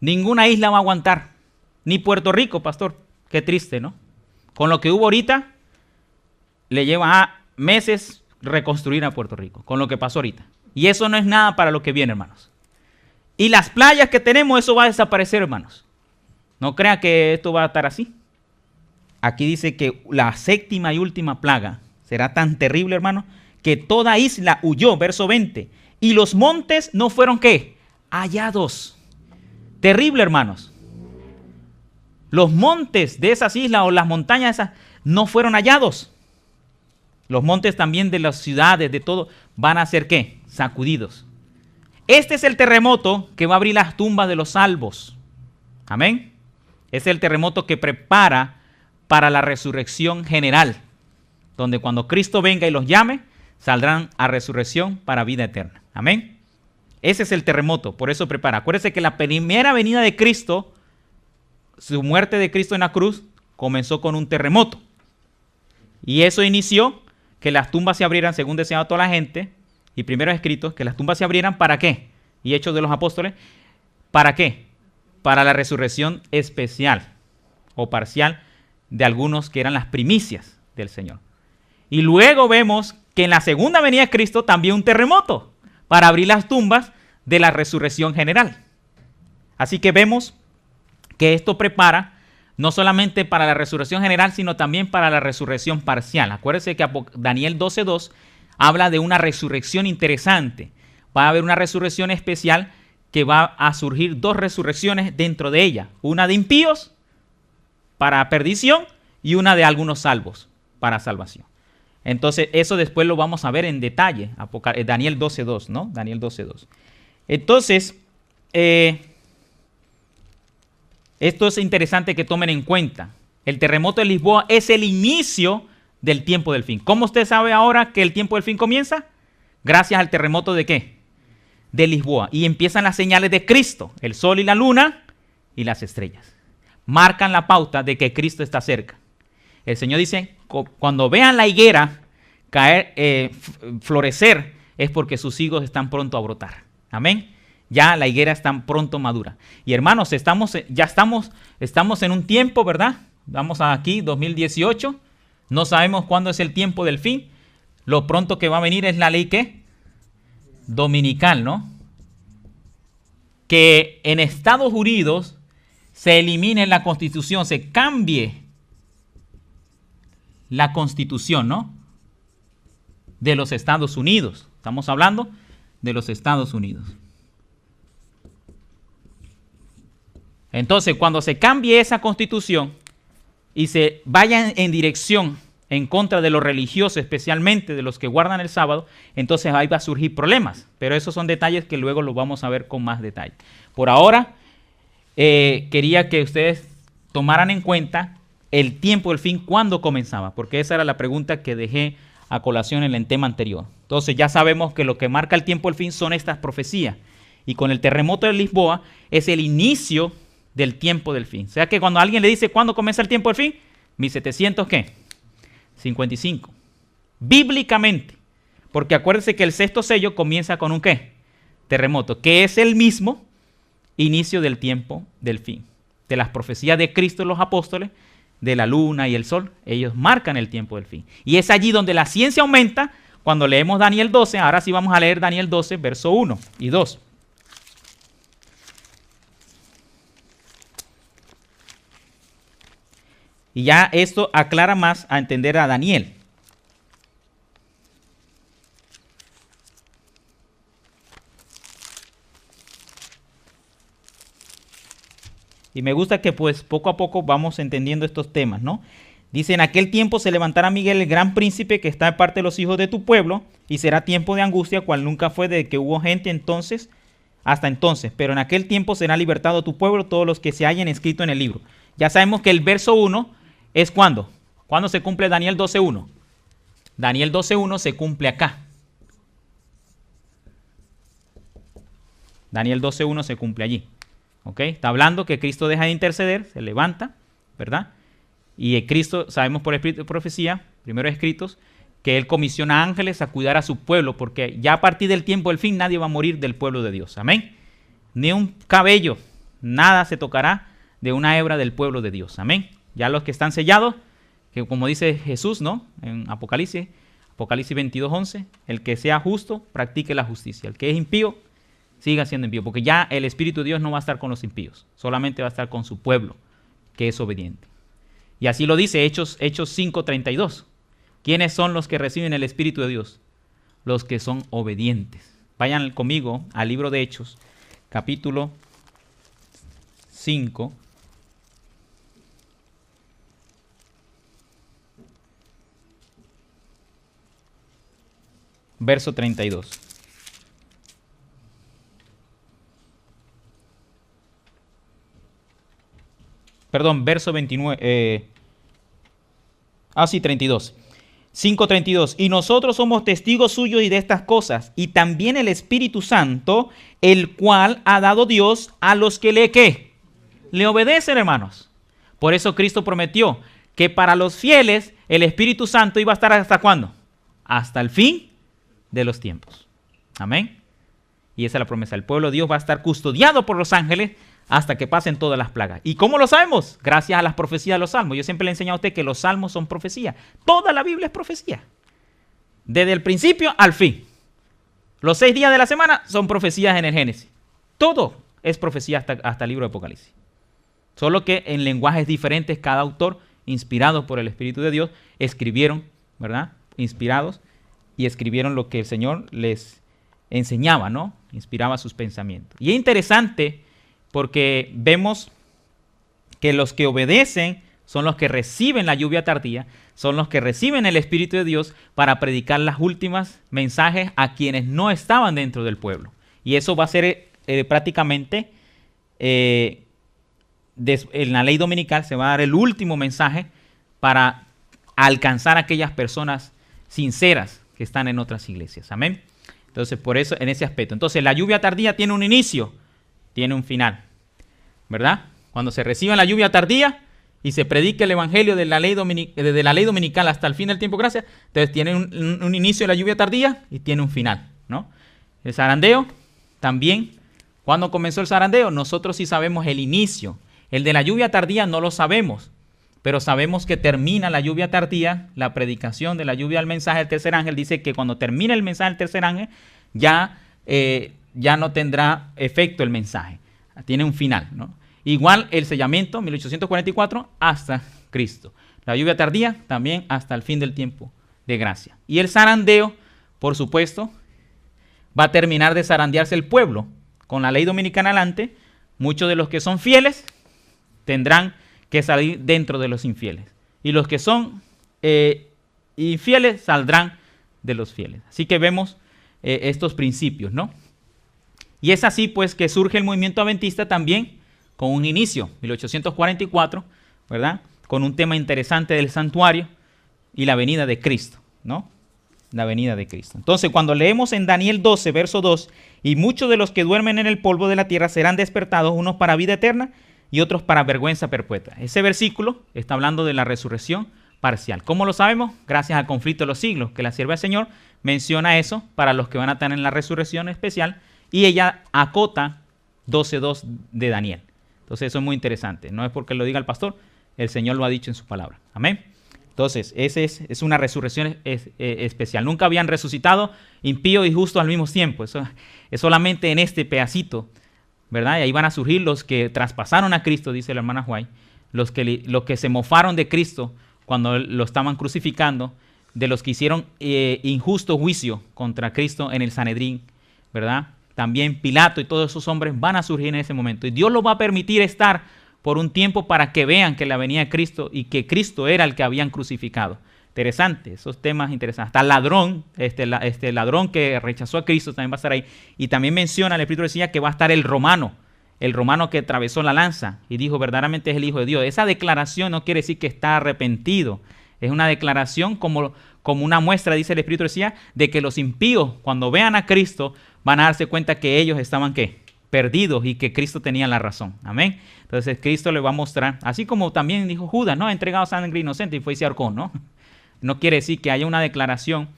Ninguna isla va a aguantar. Ni Puerto Rico, pastor. Qué triste, ¿no? Con lo que hubo ahorita, le lleva meses reconstruir a Puerto Rico, con lo que pasó ahorita. Y eso no es nada para lo que viene, hermanos. Y las playas que tenemos, eso va a desaparecer, hermanos. No crea que esto va a estar así. Aquí dice que la 7ª y última plaga será tan terrible, hermano, que toda isla huyó, verso 20. Y los montes no fueron, ¿qué? Hallados. Terrible, hermanos. Los montes de esas islas o las montañas esas no fueron hallados. Los montes también de las ciudades, de todo, van a ser, ¿qué? Sacudidos. Este es el terremoto que va a abrir las tumbas de los salvos. Amén. Es el terremoto que prepara para la resurrección general, donde cuando Cristo venga y los llame, saldrán a resurrección para vida eterna. Amén. Ese es el terremoto, por eso prepara. Acuérdense que la primera venida de Cristo, su muerte de Cristo en la cruz, comenzó con un terremoto. Y eso inició que las tumbas se abrieran según deseaba toda la gente, y primero escritos, que las tumbas se abrieran ¿para qué? Y Hechos de los Apóstoles, ¿para qué? Para la resurrección especial o parcial de algunos que eran las primicias del Señor. Y luego vemos que en la segunda venida de Cristo también un terremoto para abrir las tumbas de la resurrección general. Así que vemos que esto prepara no solamente para la resurrección general, sino también para la resurrección parcial. Acuérdense que Daniel 12:2 habla de una resurrección interesante. Va a haber una resurrección especial que va a surgir 2 resurrecciones dentro de ella. Una de impíos para perdición y una de algunos salvos para salvación. Entonces, eso después lo vamos a ver en detalle. Daniel 12:2, ¿no? Daniel 12:2. Entonces, esto es interesante que tomen en cuenta. El terremoto de Lisboa es el inicio del tiempo del fin. ¿Cómo usted sabe ahora que el tiempo del fin comienza? Gracias al terremoto ¿de qué? De Lisboa. Y empiezan las señales de Cristo, el sol y la luna y las estrellas. Marcan la pauta de que Cristo está cerca. El Señor dice, cuando vean la higuera caer, florecer, es porque sus higos están pronto a brotar. Amén. Ya la higuera está pronto madura. Y hermanos, estamos en un tiempo, ¿verdad? Vamos aquí, 2018. No sabemos cuándo es el tiempo del fin. Lo pronto que va a venir es la ley, ¿qué? Dominical, ¿no? que en Estados Unidos se elimine la Constitución, se cambie la Constitución, ¿no?, de los Estados Unidos. Estamos hablando de los Estados Unidos. Entonces, cuando se cambie esa Constitución y se vaya en dirección en contra de los religiosos, especialmente de los que guardan el sábado, entonces ahí va a surgir problemas. Pero esos son detalles que luego los vamos a ver con más detalle. Por ahora, quería que ustedes tomaran en cuenta el tiempo del fin, cuándo comenzaba, porque esa era la pregunta que dejé a colación en el tema anterior. Entonces ya sabemos que lo que marca el tiempo del fin son estas profecías. Y con el terremoto de Lisboa es el inicio del tiempo del fin. O sea que cuando alguien le dice ¿cuándo comienza el tiempo del fin? 1700, ¿qué? 55. Bíblicamente. Porque acuérdense que el sexto sello comienza con un ¿qué? Terremoto, que es el mismo inicio del tiempo del fin. De las profecías de Cristo y los apóstoles, de la luna y el sol, ellos marcan el tiempo del fin. Y es allí donde la ciencia aumenta cuando leemos Daniel 12. Ahora sí vamos a leer Daniel 12, verso 1 y 2. Y ya esto aclara más a entender a Daniel. Y me gusta que pues poco a poco vamos entendiendo estos temas, ¿no? Dice, en aquel tiempo se levantará Miguel, el gran príncipe que está de parte de los hijos de tu pueblo, y será tiempo de angustia, cual nunca fue desde que hubo gente entonces hasta entonces. Pero en aquel tiempo será libertado tu pueblo, todos los que se hayan escrito en el libro. Ya sabemos que el verso 1 es ¿cuándo? ¿Cuándo se cumple Daniel 12.1? Daniel 12.1 se cumple acá. Daniel 12.1 se cumple allí. ¿Ok? Está hablando que Cristo deja de interceder, se levanta, ¿verdad? Y Cristo, sabemos por espíritu de profecía, primero escritos, que Él comisiona ángeles a cuidar a su pueblo, porque ya a partir del tiempo del fin nadie va a morir del pueblo de Dios. Amén. Ni un cabello, nada se tocará de una hebra del pueblo de Dios. Amén. Ya los que están sellados, que como dice Jesús, ¿no?, en Apocalipsis 22:11, el que sea justo, practique la justicia. El que es impío, siga siendo impío, porque ya el Espíritu de Dios no va a estar con los impíos, solamente va a estar con su pueblo, que es obediente. Y así lo dice Hechos 5:32. ¿Quiénes son los que reciben el Espíritu de Dios? Los que son obedientes. Vayan conmigo al libro de Hechos, capítulo 5. Verso 32. Perdón, verso 29. 32. 5:32. Y nosotros somos testigos suyos y de estas cosas, y también el Espíritu Santo, el cual ha dado Dios a los que le ¿qué? Le obedecen, hermanos. Por eso Cristo prometió que para los fieles el Espíritu Santo iba a estar ¿hasta cuándo? Hasta el fin de los tiempos. Amén. Y esa es la promesa. El pueblo de Dios va a estar custodiado por los ángeles hasta que pasen todas las plagas. ¿Y cómo lo sabemos? Gracias a las profecías de los salmos. Yo siempre le he enseñado a usted que los salmos son profecía. Toda la Biblia es profecía. Desde el principio al fin. Los 6 días de la semana son profecías en el Génesis. Todo es profecía hasta el libro de Apocalipsis. Solo que en lenguajes diferentes, cada autor, inspirado por el Espíritu de Dios, escribieron, ¿verdad? Inspirados, y escribieron lo que el Señor les enseñaba, ¿no? Inspiraba sus pensamientos. Y es interesante porque vemos que los que obedecen son los que reciben la lluvia tardía, son los que reciben el Espíritu de Dios para predicar las últimas mensajes a quienes no estaban dentro del pueblo. Y eso va a ser prácticamente, en la ley dominical se va a dar el último mensaje para alcanzar a aquellas personas sinceras que están en otras iglesias. Amén. Entonces, por eso, en ese aspecto. Entonces, la lluvia tardía tiene un inicio, tiene un final, ¿verdad? Cuando se reciba la lluvia tardía y se predique el evangelio de la ley dominical hasta el fin del tiempo, gracias, entonces tiene un inicio de la lluvia tardía y tiene un final, ¿no? El zarandeo también. ¿Cuándo comenzó el zarandeo? Nosotros sí sabemos el inicio. El de la lluvia tardía no lo sabemos, pero sabemos que termina la lluvia tardía, la predicación de la lluvia al mensaje del tercer ángel. Dice que cuando termina el mensaje del tercer ángel, ya ya no tendrá efecto el mensaje. Tiene un final, ¿no? Igual el sellamiento, 1844, hasta Cristo. La lluvia tardía, también hasta el fin del tiempo de gracia. Y el zarandeo, por supuesto, va a terminar de zarandearse el pueblo. Con la ley dominicana adelante, muchos de los que son fieles tendrán que salir dentro de los infieles. Y los que son infieles saldrán de los fieles. Así que vemos estos principios, ¿no? Y es así pues que surge el movimiento adventista también con un inicio, 1844, ¿verdad? Con un tema interesante del santuario y la venida de Cristo, ¿no? La venida de Cristo. Entonces, cuando leemos en Daniel 12, verso 2, y muchos de los que duermen en el polvo de la tierra serán despertados, unos para vida eterna y otros para vergüenza perpetua. Ese versículo está hablando de la resurrección parcial. ¿Cómo lo sabemos? Gracias al conflicto de los siglos, que la sierva del Señor menciona eso para los que van a estar en la resurrección especial, y ella acota 12.2 de Daniel. Entonces eso es muy interesante. No es porque lo diga el pastor, el Señor lo ha dicho en su palabra. Amén. Entonces, esa es una resurrección especial. Nunca habían resucitado impío y justo al mismo tiempo. Eso es solamente en este pedacito, ¿verdad? Y ahí van a surgir los que traspasaron a Cristo, dice la hermana White, los que se mofaron de Cristo cuando lo estaban crucificando, de los que hicieron injusto juicio contra Cristo en el Sanedrín, ¿verdad? También Pilato y todos esos hombres van a surgir en ese momento. Y Dios los va a permitir estar por un tiempo para que vean que la venida de Cristo y que Cristo era el que habían crucificado. Interesante, esos temas interesantes. Hasta el ladrón, este ladrón que rechazó a Cristo también va a estar ahí. Y también menciona, el Espíritu decía que va a estar el romano que atravesó la lanza y dijo verdaderamente es el Hijo de Dios. Esa declaración no quiere decir que está arrepentido. Es una declaración como una muestra, dice el Espíritu decía, de que los impíos cuando vean a Cristo van a darse cuenta que ellos estaban ¿qué? Perdidos y que Cristo tenía la razón. Amén. Entonces Cristo le va a mostrar, así como también dijo Judas, ¿no? Ha entregado sangre inocente y fue y se ahorcó, ¿no? No quiere decir que haya una declaración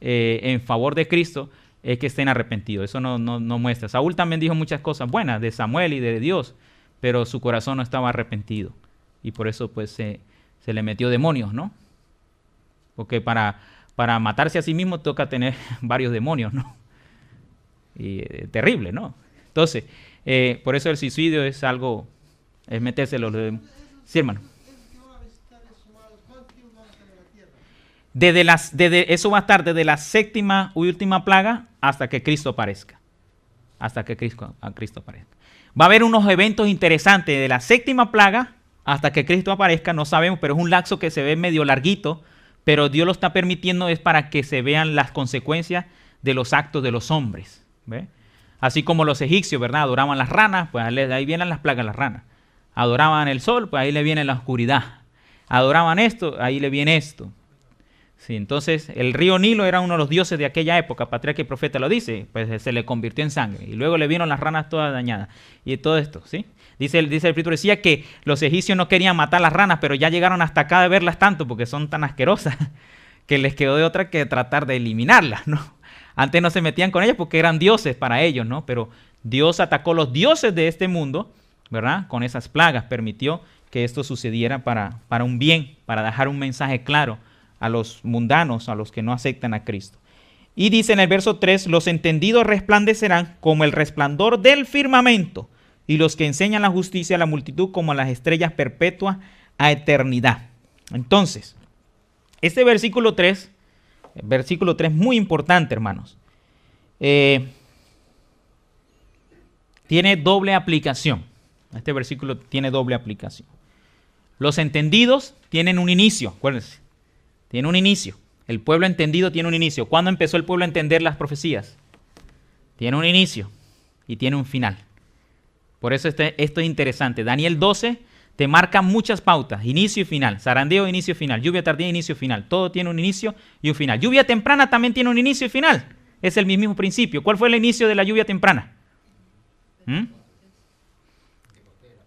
en favor de Cristo que estén arrepentidos. Eso no muestra. Saúl también dijo muchas cosas buenas de Samuel y de Dios, pero su corazón no estaba arrepentido. Y por eso pues se le metió demonios, ¿no? Porque para matarse a sí mismo toca tener varios demonios, ¿no? Y terrible, ¿no? Entonces, por eso el suicidio es algo, es meterse los demonios. Sí, hermano. Eso va a estar desde la séptima y última plaga hasta que Cristo aparezca. Hasta que Cristo aparezca. Va a haber unos eventos interesantes de la séptima plaga hasta que Cristo aparezca, no sabemos, pero es un lapso que se ve medio larguito, pero Dios lo está permitiendo es para que se vean las consecuencias de los actos de los hombres. ¿Ve? Así como los egipcios, ¿verdad? Adoraban las ranas, pues ahí vienen las plagas de las ranas. Adoraban el sol, pues ahí le viene la oscuridad. Adoraban esto, ahí le viene esto. Sí, entonces el río Nilo era uno de los dioses de aquella época, patriarca y profeta lo dice, pues se le convirtió en sangre. Y luego le vieron las ranas todas dañadas. Y todo esto, ¿sí? Dice el Espíritu decía que los egipcios no querían matar las ranas, pero ya llegaron hasta acá de verlas tanto porque son tan asquerosas que les quedó de otra que tratar de eliminarlas, ¿no? Antes no se metían con ellas porque eran dioses para ellos, ¿no? Pero Dios atacó los dioses de este mundo, ¿verdad? Con esas plagas, permitió que esto sucediera para un bien, para dejar un mensaje claro a los mundanos, a los que no aceptan a Cristo. Y dice en el verso 3, los entendidos resplandecerán como el resplandor del firmamento, y los que enseñan la justicia a la multitud como las estrellas perpetuas a eternidad. Entonces, este versículo 3 muy importante, hermanos. Tiene doble aplicación. Este versículo tiene doble aplicación. Los entendidos tienen un inicio, acuérdense. Tiene un inicio. El pueblo entendido tiene un inicio. ¿Cuándo empezó el pueblo a entender las profecías? Tiene un inicio y tiene un final. Por eso esto es interesante. Daniel 12 te marca muchas pautas. Inicio y final. Zarandeo, inicio y final. Lluvia tardía, inicio y final. Todo tiene un inicio y un final. Lluvia temprana también tiene un inicio y final. Es el mismo principio. ¿Cuál fue el inicio de la lluvia temprana?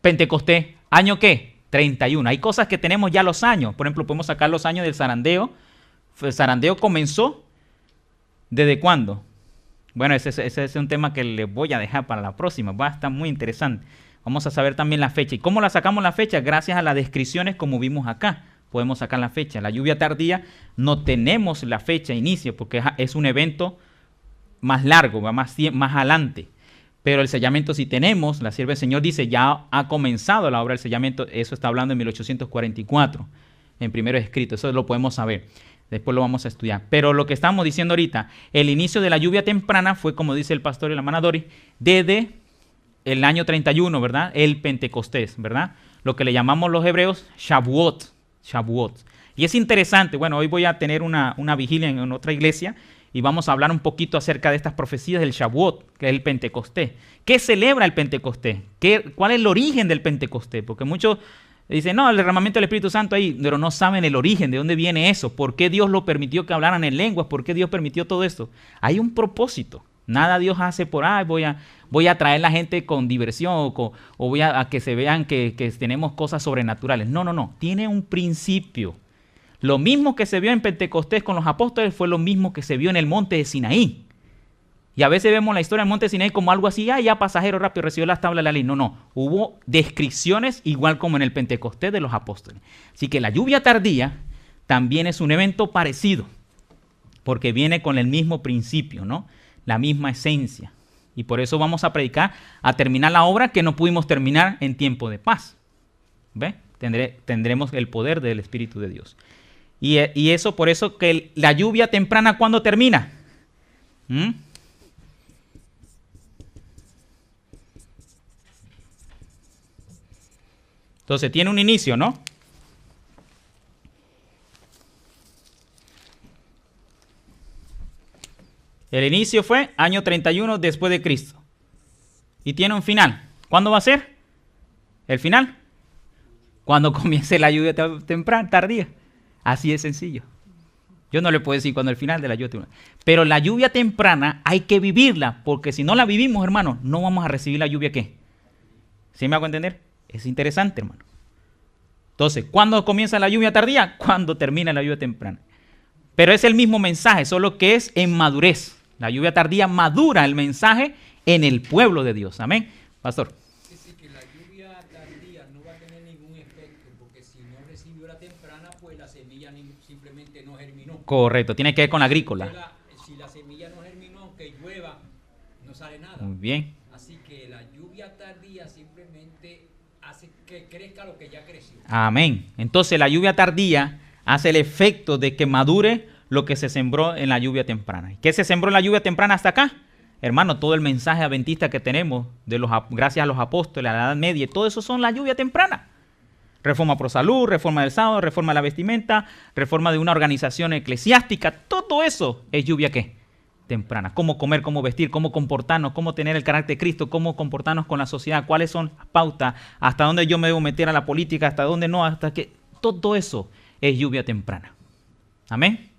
Pentecostés. ¿Año qué? 31. Hay cosas que tenemos ya los años. Por ejemplo, podemos sacar los años del zarandeo. El zarandeo comenzó ¿desde cuándo? Bueno, ese es un tema que les voy a dejar para la próxima. Va a estar muy interesante. Vamos a saber también la fecha. ¿Y cómo la sacamos la fecha? Gracias a las descripciones como vimos acá. Podemos sacar la fecha. La lluvia tardía no tenemos la fecha de inicio porque es un evento más largo, va más adelante. Pero el sellamiento sí tenemos, la sierva del Señor dice, ya ha comenzado la obra del sellamiento, eso está hablando en 1844, en primeros escritos, eso lo podemos saber, después lo vamos a estudiar. Pero lo que estamos diciendo ahorita, el inicio de la lluvia temprana fue, como dice el pastor y la hermana Dori, desde el año 31, ¿verdad? El Pentecostés, ¿verdad? Lo que le llamamos los hebreos Shavuot. Y es interesante, bueno, hoy voy a tener una vigilia en otra iglesia, y vamos a hablar un poquito acerca de estas profecías del Shavuot, que es el Pentecostés. ¿Qué celebra el Pentecostés? ¿Cuál es el origen del Pentecostés? Porque muchos dicen, no, el derramamiento del Espíritu Santo ahí, pero no saben el origen, de dónde viene eso, por qué Dios lo permitió que hablaran en lenguas, por qué Dios permitió todo esto. Hay un propósito. Nada Dios hace por, voy a traer a la gente con diversión o voy a que se vean que tenemos cosas sobrenaturales. No. Tiene un principio. Lo mismo que se vio en Pentecostés con los apóstoles fue lo mismo que se vio en el monte de Sinaí. Y a veces vemos la historia del monte de Sinaí como algo así, ya pasajero rápido recibió las tablas de la ley. No. Hubo descripciones igual como en el Pentecostés de los apóstoles. Así que la lluvia tardía también es un evento parecido, porque viene con el mismo principio, ¿no? La misma esencia. Y por eso vamos a predicar a terminar la obra que no pudimos terminar en tiempo de paz. ¿Ve? Tendremos el poder del Espíritu de Dios. Y eso, por eso que la lluvia temprana, ¿cuándo termina? Entonces tiene un inicio, ¿no? El inicio fue año 31 después de Cristo. Y tiene un final. ¿Cuándo va a ser? ¿El final? Cuando comience la lluvia temprana, tardía. Así es sencillo. Yo no le puedo decir cuándo el final de la lluvia temprana. Pero la lluvia temprana hay que vivirla, porque si no la vivimos, hermano, no vamos a recibir la lluvia ¿qué? ¿Sí me hago entender? Es interesante, hermano. Entonces, ¿cuándo comienza la lluvia tardía? Cuando termina la lluvia temprana. Pero es el mismo mensaje, solo que es en madurez. La lluvia tardía madura el mensaje en el pueblo de Dios. Amén. Pastor. Sí, que la lluvia tardía no va a tener ningún efecto, porque si no recibió la temprana, pues la semilla simplemente no germinó. Correcto, tiene que ver con la agrícola. Si la semilla no germinó, aunque llueva, no sale nada. Muy bien. Así que la lluvia tardía simplemente hace que crezca lo que ya creció. Amén. Entonces la lluvia tardía hace el efecto de que madure lo que se sembró en la lluvia temprana. ¿Qué se sembró en la lluvia temprana hasta acá? Hermano, todo el mensaje adventista que tenemos, gracias a los apóstoles, a la Edad Media, todo eso son la lluvia temprana. Reforma pro salud, reforma del sábado, reforma de la vestimenta, reforma de una organización eclesiástica, todo eso es lluvia ¿qué? Temprana. Cómo comer, cómo vestir, cómo comportarnos, cómo tener el carácter de Cristo, cómo comportarnos con la sociedad, cuáles son las pautas, hasta dónde yo me debo meter a la política, hasta dónde no, hasta que todo eso es lluvia temprana. Amén.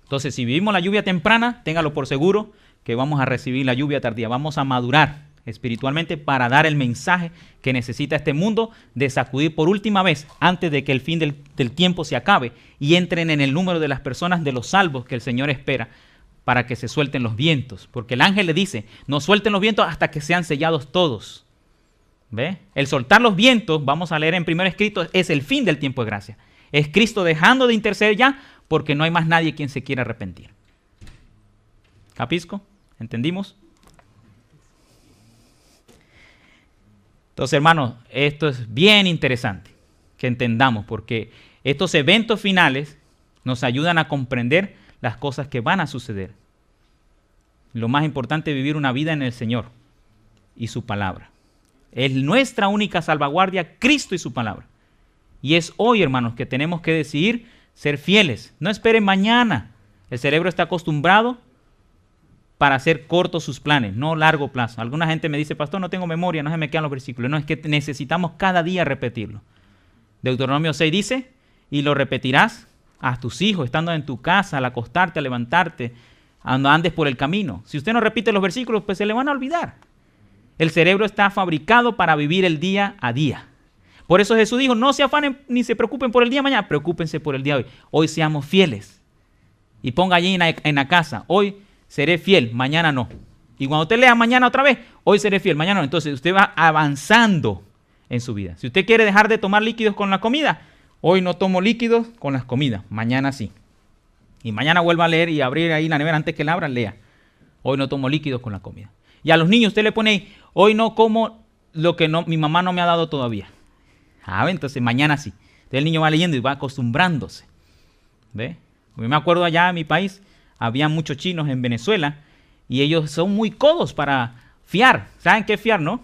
Entonces, si vivimos la lluvia temprana, téngalo por seguro que vamos a recibir la lluvia tardía. Vamos a madurar espiritualmente para dar el mensaje que necesita este mundo de sacudir por última vez antes de que el fin del tiempo se acabe y entren en el número de las personas de los salvos que el Señor espera para que se suelten los vientos. Porque el ángel le dice, no suelten los vientos hasta que sean sellados todos. ¿Ve? El soltar los vientos, vamos a leer en primer escrito, es el fin del tiempo de gracia. Es Cristo dejando de interceder ya porque no hay más nadie quien se quiera arrepentir. ¿Capisco? ¿Entendimos? Entonces, hermanos, esto es bien interesante que entendamos porque estos eventos finales nos ayudan a comprender las cosas que van a suceder. Lo más importante es vivir una vida en el Señor y su palabra. Es nuestra única salvaguardia, Cristo y su palabra. Y es hoy, hermanos, que tenemos que decidir ser fieles. No esperen mañana. El cerebro está acostumbrado para hacer cortos sus planes, no largo plazo. Alguna gente me dice, pastor, no tengo memoria, no se me quedan los versículos. No, es que necesitamos cada día repetirlo. Deuteronomio 6 dice, y lo repetirás a tus hijos, estando en tu casa, al acostarte, al levantarte, cuando andes por el camino. Si usted no repite los versículos, pues se le van a olvidar. El cerebro está fabricado para vivir el día a día. Por eso Jesús dijo, no se afanen ni se preocupen por el día de mañana, preocúpense por el día de hoy. Hoy seamos fieles. Y ponga allí en la casa, hoy seré fiel, mañana no. Y cuando usted lea mañana otra vez, hoy seré fiel, mañana no. Entonces usted va avanzando en su vida. Si usted quiere dejar de tomar líquidos con la comida, hoy no tomo líquidos con las comidas, mañana sí. Y mañana vuelva a leer y abrir ahí la nevera antes que la abra, lea. Hoy no tomo líquidos con la comida. Y a los niños usted le pone ahí, hoy no como lo que mi mamá no me ha dado todavía. Entonces mañana sí. Entonces el niño va leyendo y va acostumbrándose. ¿Ve? Yo me acuerdo allá en mi país, había muchos chinos en Venezuela y ellos son muy codos para fiar. ¿Saben qué es fiar, no?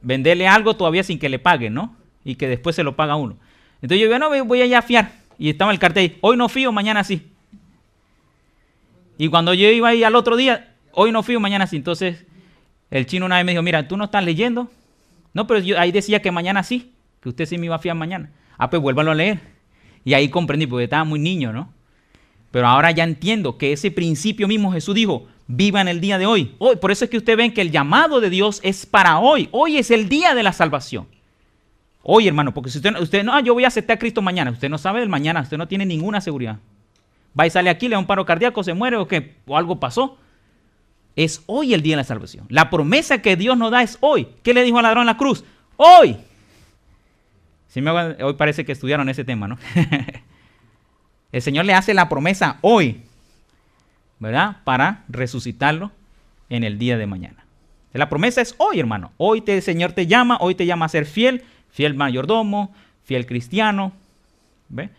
Venderle algo todavía sin que le paguen, ¿no? Y que después se lo paga uno. Entonces yo digo, no, voy allá a fiar. Y estaba el cartel, hoy no fío, mañana sí. Y cuando yo iba ahí al otro día, hoy no fío, mañana sí. Entonces el chino una vez me dijo, mira, ¿tú no estás leyendo? No, pero ahí decía que mañana sí, que usted sí me iba a fiar mañana. Pues vuélvalo a leer. Y ahí comprendí, porque estaba muy niño, ¿no? Pero ahora ya entiendo que ese principio mismo Jesús dijo, viva en el día de hoy. Hoy, por eso es que ustedes ven que el llamado de Dios es para hoy. Hoy es el día de la salvación. Hoy, hermano, porque si usted no, yo voy a aceptar a Cristo mañana. Usted no sabe del mañana, usted no tiene ninguna seguridad. Va y sale aquí, le da un paro cardíaco, se muere o algo pasó. Es hoy el día de la salvación. La promesa que Dios nos da es hoy. ¿Qué le dijo al ladrón en la cruz? Hoy. Hoy parece que estudiaron ese tema, ¿no? El Señor le hace la promesa hoy, ¿verdad? Para resucitarlo en el día de mañana. La promesa es hoy, hermano. Hoy el Señor te llama a ser fiel, fiel mayordomo, fiel cristiano, ¿ve?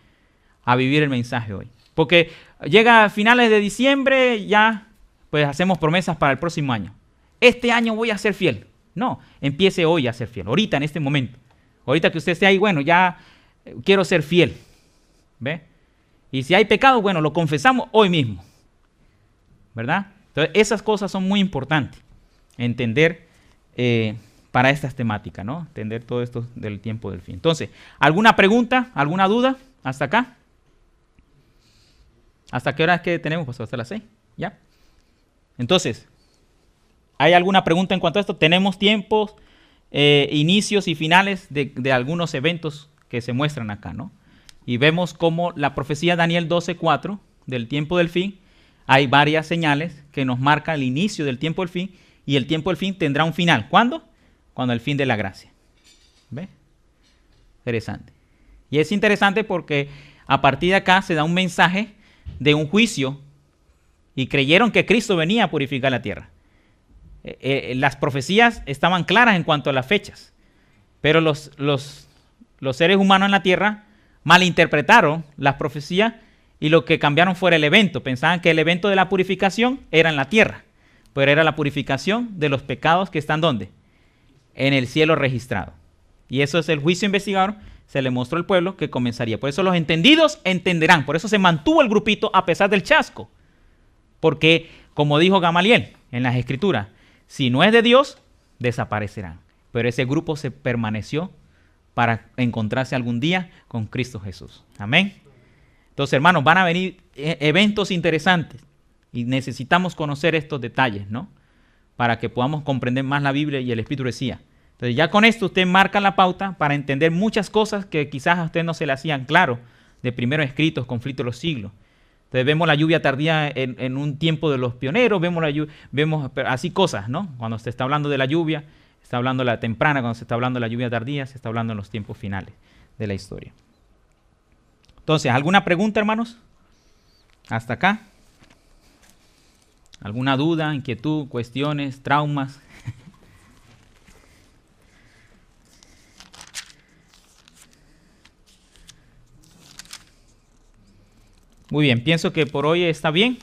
A vivir el mensaje hoy. Porque llega a finales de diciembre, ya pues hacemos promesas para el próximo año. Este año voy a ser fiel. No, empiece hoy a ser fiel, ahorita, en este momento. Ahorita que usted esté ahí, bueno, ya quiero ser fiel, ¿ve? Y si hay pecado, bueno, lo confesamos hoy mismo, ¿verdad? Entonces, esas cosas son muy importantes, entender para estas temáticas, ¿no? Entender todo esto del tiempo del fin. Entonces, ¿alguna pregunta, alguna duda hasta acá? ¿Hasta qué hora es que tenemos? Pues hasta las 6, ¿ya? Entonces, ¿hay alguna pregunta en cuanto a esto? Tenemos tiempos, inicios y finales de algunos eventos que se muestran acá, ¿no? Y vemos cómo la profecía Daniel 12:4 del tiempo del fin, hay varias señales que nos marcan el inicio del tiempo del fin, y el tiempo del fin tendrá un final. ¿Cuándo? Cuando el fin de la gracia. ¿Ve? Interesante. Y es interesante porque a partir de acá se da un mensaje de un juicio y creyeron que Cristo venía a purificar la tierra. Las profecías estaban claras en cuanto a las fechas, pero los seres humanos en la tierra malinterpretaron las profecías y lo que cambiaron fue el evento. Pensaban que el evento de la purificación era en la tierra, pero era la purificación de los pecados que están ¿dónde? En el cielo registrado. Y eso es el juicio investigador. Se le mostró al pueblo que comenzaría. Por eso los entendidos entenderán. Por eso se mantuvo el grupito a pesar del chasco. Porque, como dijo Gamaliel en las Escrituras, si no es de Dios, desaparecerán. Pero ese grupo se permaneció para encontrarse algún día con Cristo Jesús. Amén. Entonces, hermanos, van a venir eventos interesantes y necesitamos conocer estos detalles, ¿no? Para que podamos comprender más la Biblia y el Espíritu decía. Entonces, ya con esto usted marca la pauta para entender muchas cosas que quizás a usted no se le hacían claro de primeros escritos, conflictos de los siglos. Entonces, vemos la lluvia tardía en un tiempo de los pioneros, vemos así cosas, ¿no? Cuando se está hablando de la lluvia, está hablando de la temprana, cuando se está hablando de la lluvia tardía, se está hablando en los tiempos finales de la historia. Entonces, ¿alguna pregunta, hermanos? Hasta acá. ¿Alguna duda, inquietud, cuestiones, traumas? Muy bien, pienso que por hoy está bien,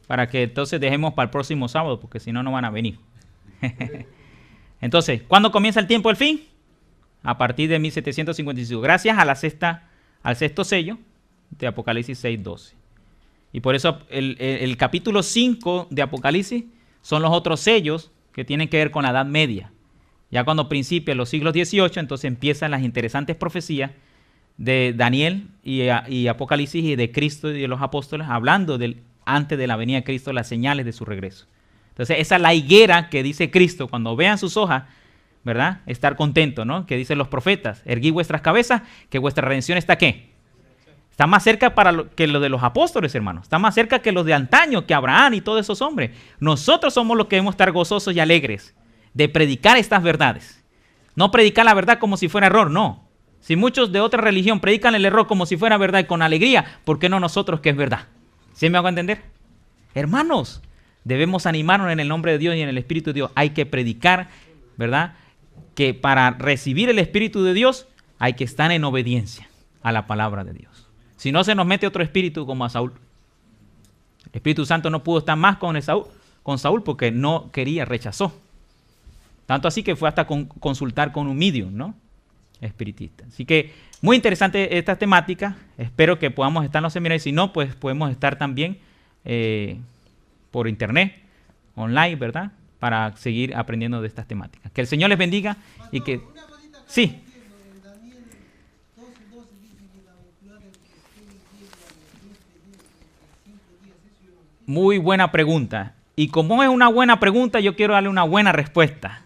para que entonces dejemos para el próximo sábado, porque si no, no van a venir. Entonces, ¿cuándo comienza el tiempo del fin? A partir de 1755, gracias a al sexto sello de Apocalipsis 6:12. Y por eso el capítulo 5 de Apocalipsis son los otros sellos que tienen que ver con la Edad Media. Ya cuando principian los siglos XVIII, entonces empiezan las interesantes profecías de Daniel y Apocalipsis y de Cristo y de los apóstoles, hablando antes de la venida de Cristo, las señales de su regreso. Entonces, esa es la higuera que dice Cristo, cuando vean sus hojas, ¿verdad? Estar contento, ¿no? Que dicen los profetas, erguid vuestras cabezas, que vuestra redención está ¿qué? Está más cerca que lo de los apóstoles, hermanos. Está más cerca que los de antaño, que Abraham y todos esos hombres. Nosotros somos los que debemos estar gozosos y alegres de predicar estas verdades. No predicar la verdad como si fuera error, no. Si muchos de otra religión predican el error como si fuera verdad y con alegría, ¿por qué no nosotros que es verdad? ¿Sí me hago entender? Hermanos, Debemos animarnos en el nombre de Dios y en el Espíritu de Dios. Hay que predicar, ¿verdad? Que para recibir el Espíritu de Dios hay que estar en obediencia a la palabra de Dios. Si no, se nos mete otro espíritu como a Saúl. El Espíritu Santo no pudo estar más con Saúl porque no quería, rechazó. Tanto así que fue hasta consultar con un medium, ¿no? Espiritista. Así que muy interesante esta temática. Espero que podamos estar en los seminarios. Si no, pues podemos estar también por internet, online, ¿verdad? Para seguir aprendiendo de estas temáticas. Que el Señor les bendiga y que... Sí. Muy buena pregunta. Y como es una buena pregunta, yo quiero darle una buena respuesta.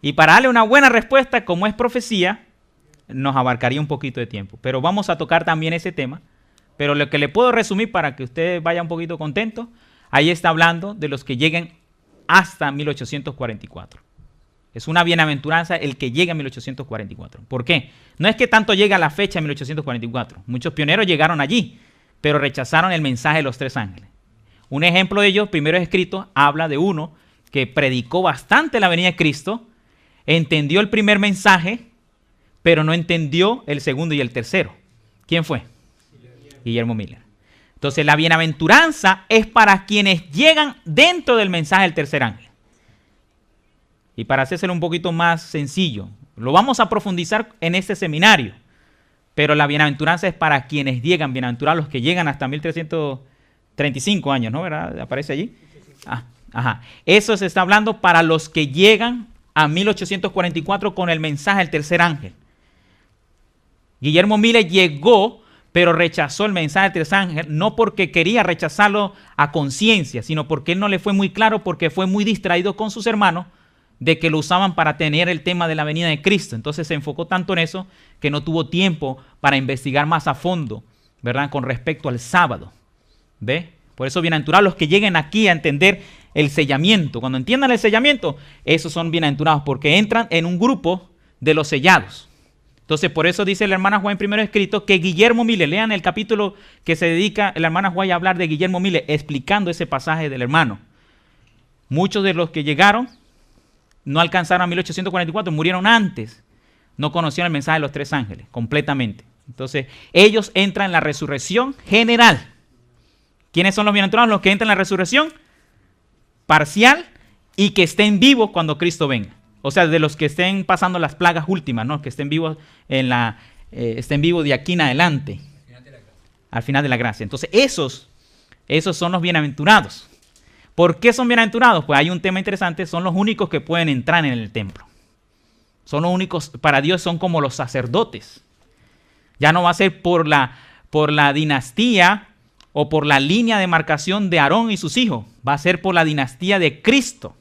Y para darle una buena respuesta, como es profecía, nos abarcaría un poquito de tiempo. Pero vamos a tocar también ese tema. Pero lo que le puedo resumir para que usted vaya un poquito contento, ahí está hablando de los que lleguen hasta 1844. Es una bienaventuranza el que llegue a 1844. ¿Por qué? No es que tanto llega a la fecha de 1844. Muchos pioneros llegaron allí, pero rechazaron el mensaje de los tres ángeles. Un ejemplo de ellos, primero escrito, habla de uno que predicó bastante la venida de Cristo, entendió el primer mensaje, pero no entendió el segundo y el tercero. ¿Quién fue? Guillermo Miller. Entonces, la bienaventuranza es para quienes llegan dentro del mensaje del tercer ángel. Y para hacérselo un poquito más sencillo, lo vamos a profundizar en este seminario, pero la bienaventuranza es para quienes llegan, bienaventurados los que llegan hasta 1335 años, ¿no? ¿Verdad? Aparece allí. Ajá. Eso se está hablando para los que llegan a 1844 con el mensaje del tercer ángel. Guillermo Miller llegó, pero rechazó el mensaje del tercer ángel, no porque quería rechazarlo a conciencia, sino porque él no le fue muy claro, porque fue muy distraído con sus hermanos de que lo usaban para tener el tema de la venida de Cristo. Entonces se enfocó tanto en eso que no tuvo tiempo para investigar más a fondo, ¿verdad? Con respecto al sábado. ¿Ve? Por eso bienaventurados los que lleguen aquí a entender el sellamiento. Cuando entiendan el sellamiento, esos son bienaventurados porque entran en un grupo de los sellados. Entonces, por eso dice la hermana Juan en primero escrito que Guillermo Miller, lean el capítulo que se dedica la hermana Juan a hablar de Guillermo Miller, explicando ese pasaje del hermano. Muchos de los que llegaron no alcanzaron a 1844, murieron antes, no conocieron el mensaje de los tres ángeles completamente. Entonces, ellos entran en la resurrección general. ¿Quiénes son los bienaventurados? Los que entran en la resurrección parcial y que estén vivos cuando Cristo venga. O sea, de los que estén pasando las plagas últimas, ¿no? Que estén vivos estén vivos de aquí en adelante. Al final de la gracia. Entonces, esos son los bienaventurados. ¿Por qué son bienaventurados? Pues hay un tema interesante, son los únicos que pueden entrar en el templo. Son los únicos, para Dios son como los sacerdotes. Ya no va a ser por la dinastía o por la línea de marcación de Aarón y sus hijos. Va a ser por la dinastía de Cristo,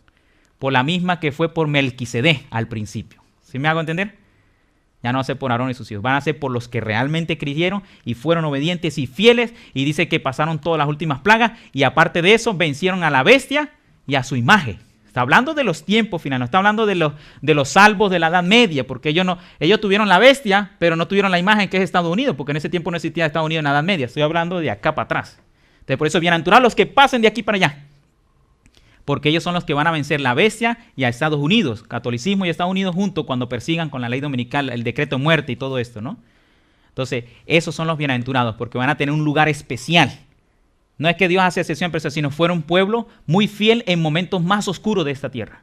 por la misma que fue por Melquisedec al principio. ¿Sí me hago entender? Ya no va a ser por Aarón y sus hijos, van a ser por los que realmente creyeron y fueron obedientes y fieles, y dice que pasaron todas las últimas plagas, y aparte de eso vencieron a la bestia y a su imagen. Está hablando de los tiempos finales, no está hablando de los salvos de la Edad Media, porque ellos tuvieron la bestia, pero no tuvieron la imagen que es Estados Unidos, porque en ese tiempo no existía Estados Unidos en la Edad Media. Estoy hablando de acá para atrás. Entonces, por eso bienaventurados los que pasen de aquí para allá, porque ellos son los que van a vencer la bestia y a Estados Unidos, catolicismo y Estados Unidos juntos cuando persigan con la ley dominical, el decreto de muerte y todo esto, ¿no? Entonces, esos son los bienaventurados, porque van a tener un lugar especial. No es que Dios hace excepción, pero sino fueron un pueblo muy fiel en momentos más oscuros de esta tierra.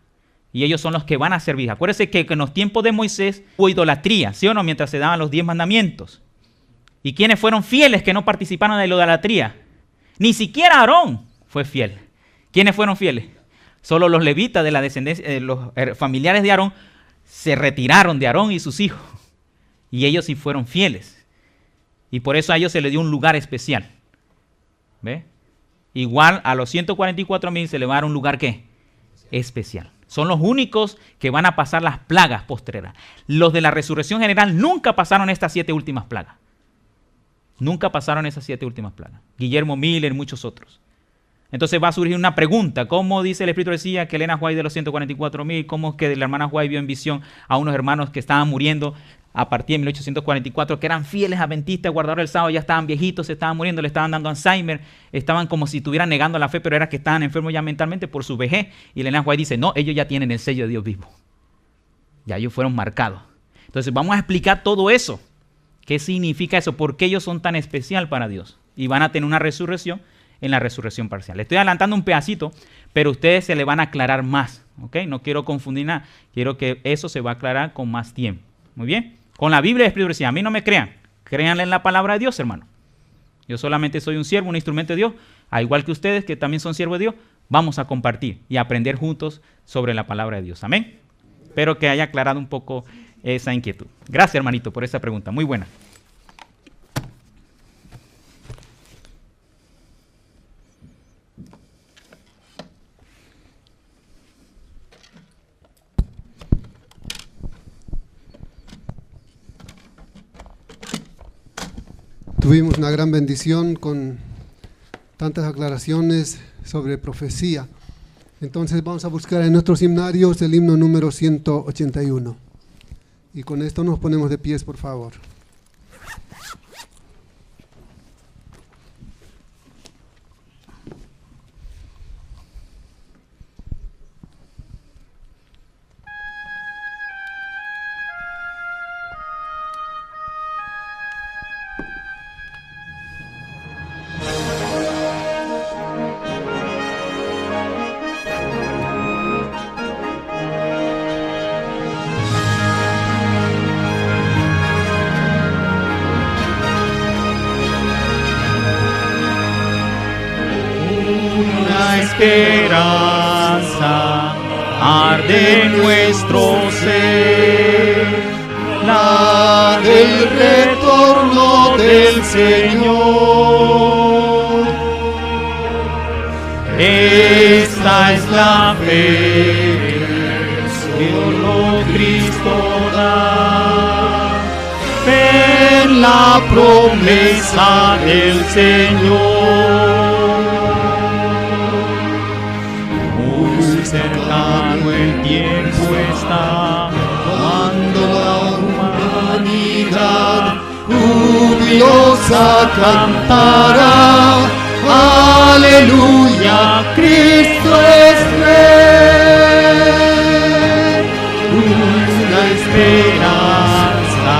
Y ellos son los que van a servir. Acuérdense que en los tiempos de Moisés hubo idolatría, ¿sí o no? Mientras se daban los 10 mandamientos. ¿Y quiénes fueron fieles que no participaron de la idolatría? Ni siquiera Aarón fue fiel. ¿Quiénes fueron fieles? Solo los levitas de la descendencia, los familiares de Aarón se retiraron de Aarón y sus hijos. Y ellos sí fueron fieles. Y por eso a ellos se les dio un lugar especial. ¿Ve? Igual a los 144,000 se le va a dar un lugar ¿qué? Especial. Son los únicos que van a pasar las plagas postreras. Los de la resurrección general nunca pasaron estas 7 últimas plagas. Nunca pasaron esas 7 últimas plagas. Guillermo Miller y muchos otros. Entonces va a surgir una pregunta. ¿Cómo dice el Espíritu decía que Elena White de los 144,000? ¿Cómo es que la hermana White vio en visión a unos hermanos que estaban muriendo a partir de 1844, que eran fieles adventistas, guardadores del sábado, ya estaban viejitos, se estaban muriendo, le estaban dando Alzheimer, estaban como si estuvieran negando la fe, pero era que estaban enfermos ya mentalmente por su vejez. Y Elena White dice, no, ellos ya tienen el sello de Dios vivo. Ya ellos fueron marcados. Entonces vamos a explicar todo eso. ¿Qué significa eso? ¿Por qué ellos son tan especial para Dios? Y van a tener una resurrección en la resurrección parcial. Le estoy adelantando un pedacito, pero ustedes se le van a aclarar más. ¿Ok? No quiero confundir nada. Quiero que eso se va a aclarar con más tiempo. Muy bien. Con la Biblia de Espíritu recién. A mí no me crean. Créanle en la palabra de Dios, hermano. Yo solamente soy un siervo, un instrumento de Dios. Al igual que ustedes, que también son siervos de Dios, vamos a compartir y aprender juntos sobre la palabra de Dios. Amén. Espero que haya aclarado un poco esa inquietud. Gracias, hermanito, por esa pregunta. Muy buena. Tuvimos una gran bendición con tantas aclaraciones sobre profecía. Entonces vamos a buscar en nuestros himnarios el himno número 181. Y con esto nos ponemos de pies, por favor. Esperanza arde en nuestro ser, la del retorno del Señor. Esta es la fe que solo Cristo da, en la promesa del Señor. Cercano el tiempo está, cuando la humanidad jubilosa cantará, aleluya, Cristo es Rey. Una esperanza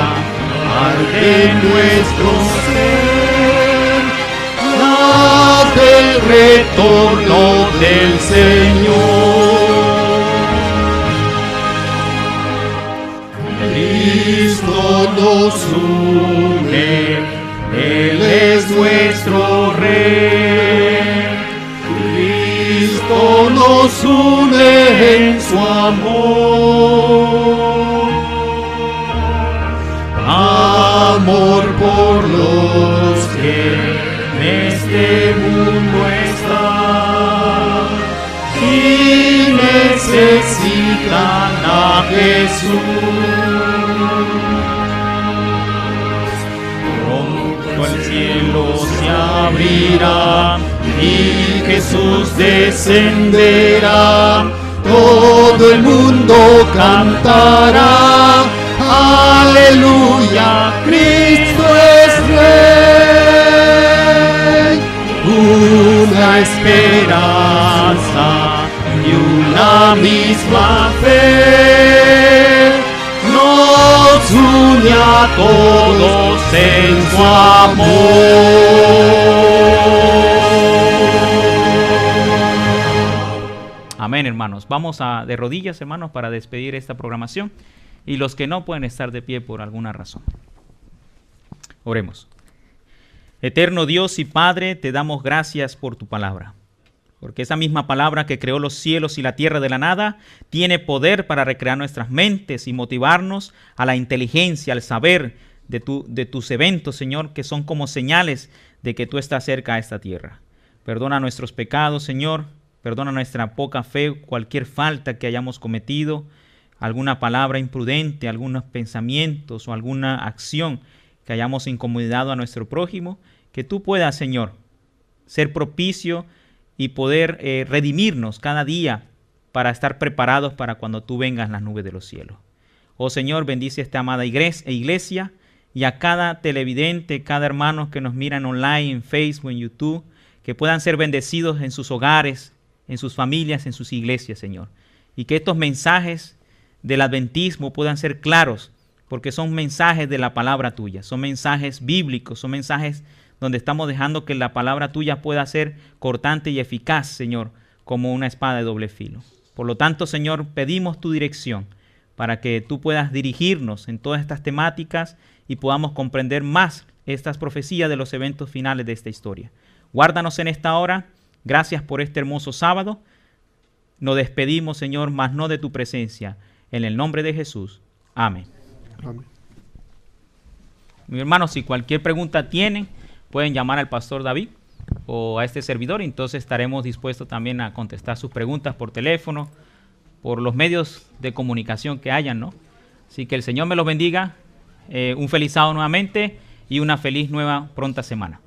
arde en nuestro ser, la del retorno del Señor. Cristo nos une, Él es nuestro Rey. Cristo nos une en su amor. Amor por los que en este mundo están y necesitan a Jesús. Pronto el cielo se abrirá y Jesús descenderá. Todo el mundo cantará, aleluya, Cristo es Rey. Una esperanza y una misma fe nos une a todos en su amor. Amén, hermanos. Vamos de rodillas, hermanos, para despedir esta programación. Y los que no pueden estar de pie por alguna razón. Oremos. Eterno Dios y Padre, te damos gracias por tu palabra. Porque esa misma palabra que creó los cielos y la tierra de la nada, tiene poder para recrear nuestras mentes y motivarnos a la inteligencia, al saber de tus eventos, Señor, que son como señales de que tú estás cerca a esta tierra. Perdona nuestros pecados, Señor. Perdona nuestra poca fe, cualquier falta que hayamos cometido, alguna palabra imprudente, algunos pensamientos o alguna acción que hayamos incomodado a nuestro prójimo. Que tú puedas, Señor, ser propicio y poder redimirnos cada día para estar preparados para cuando tú vengas en las nubes de los cielos. Oh Señor, bendice esta amada iglesia y a cada televidente, cada hermano que nos miran online, en Facebook, en YouTube, que puedan ser bendecidos en sus hogares, en sus familias, en sus iglesias, Señor. Y que estos mensajes del adventismo puedan ser claros, porque son mensajes de la palabra tuya, son mensajes bíblicos, son mensajes donde estamos dejando que la palabra tuya pueda ser cortante y eficaz, Señor, como una espada de doble filo. Por lo tanto, Señor, pedimos tu dirección para que tú puedas dirigirnos en todas estas temáticas y podamos comprender más estas profecías de los eventos finales de esta historia. Guárdanos en esta hora. Gracias por este hermoso sábado. Nos despedimos, Señor, mas no de tu presencia. En el nombre de Jesús. Amén. Amén. Mi hermano, si cualquier pregunta tienen, pueden llamar al pastor David o a este servidor. Entonces estaremos dispuestos también a contestar sus preguntas por teléfono, por los medios de comunicación que hayan, ¿no? Así que el Señor me los bendiga. Un feliz sábado nuevamente y una feliz nueva pronta semana.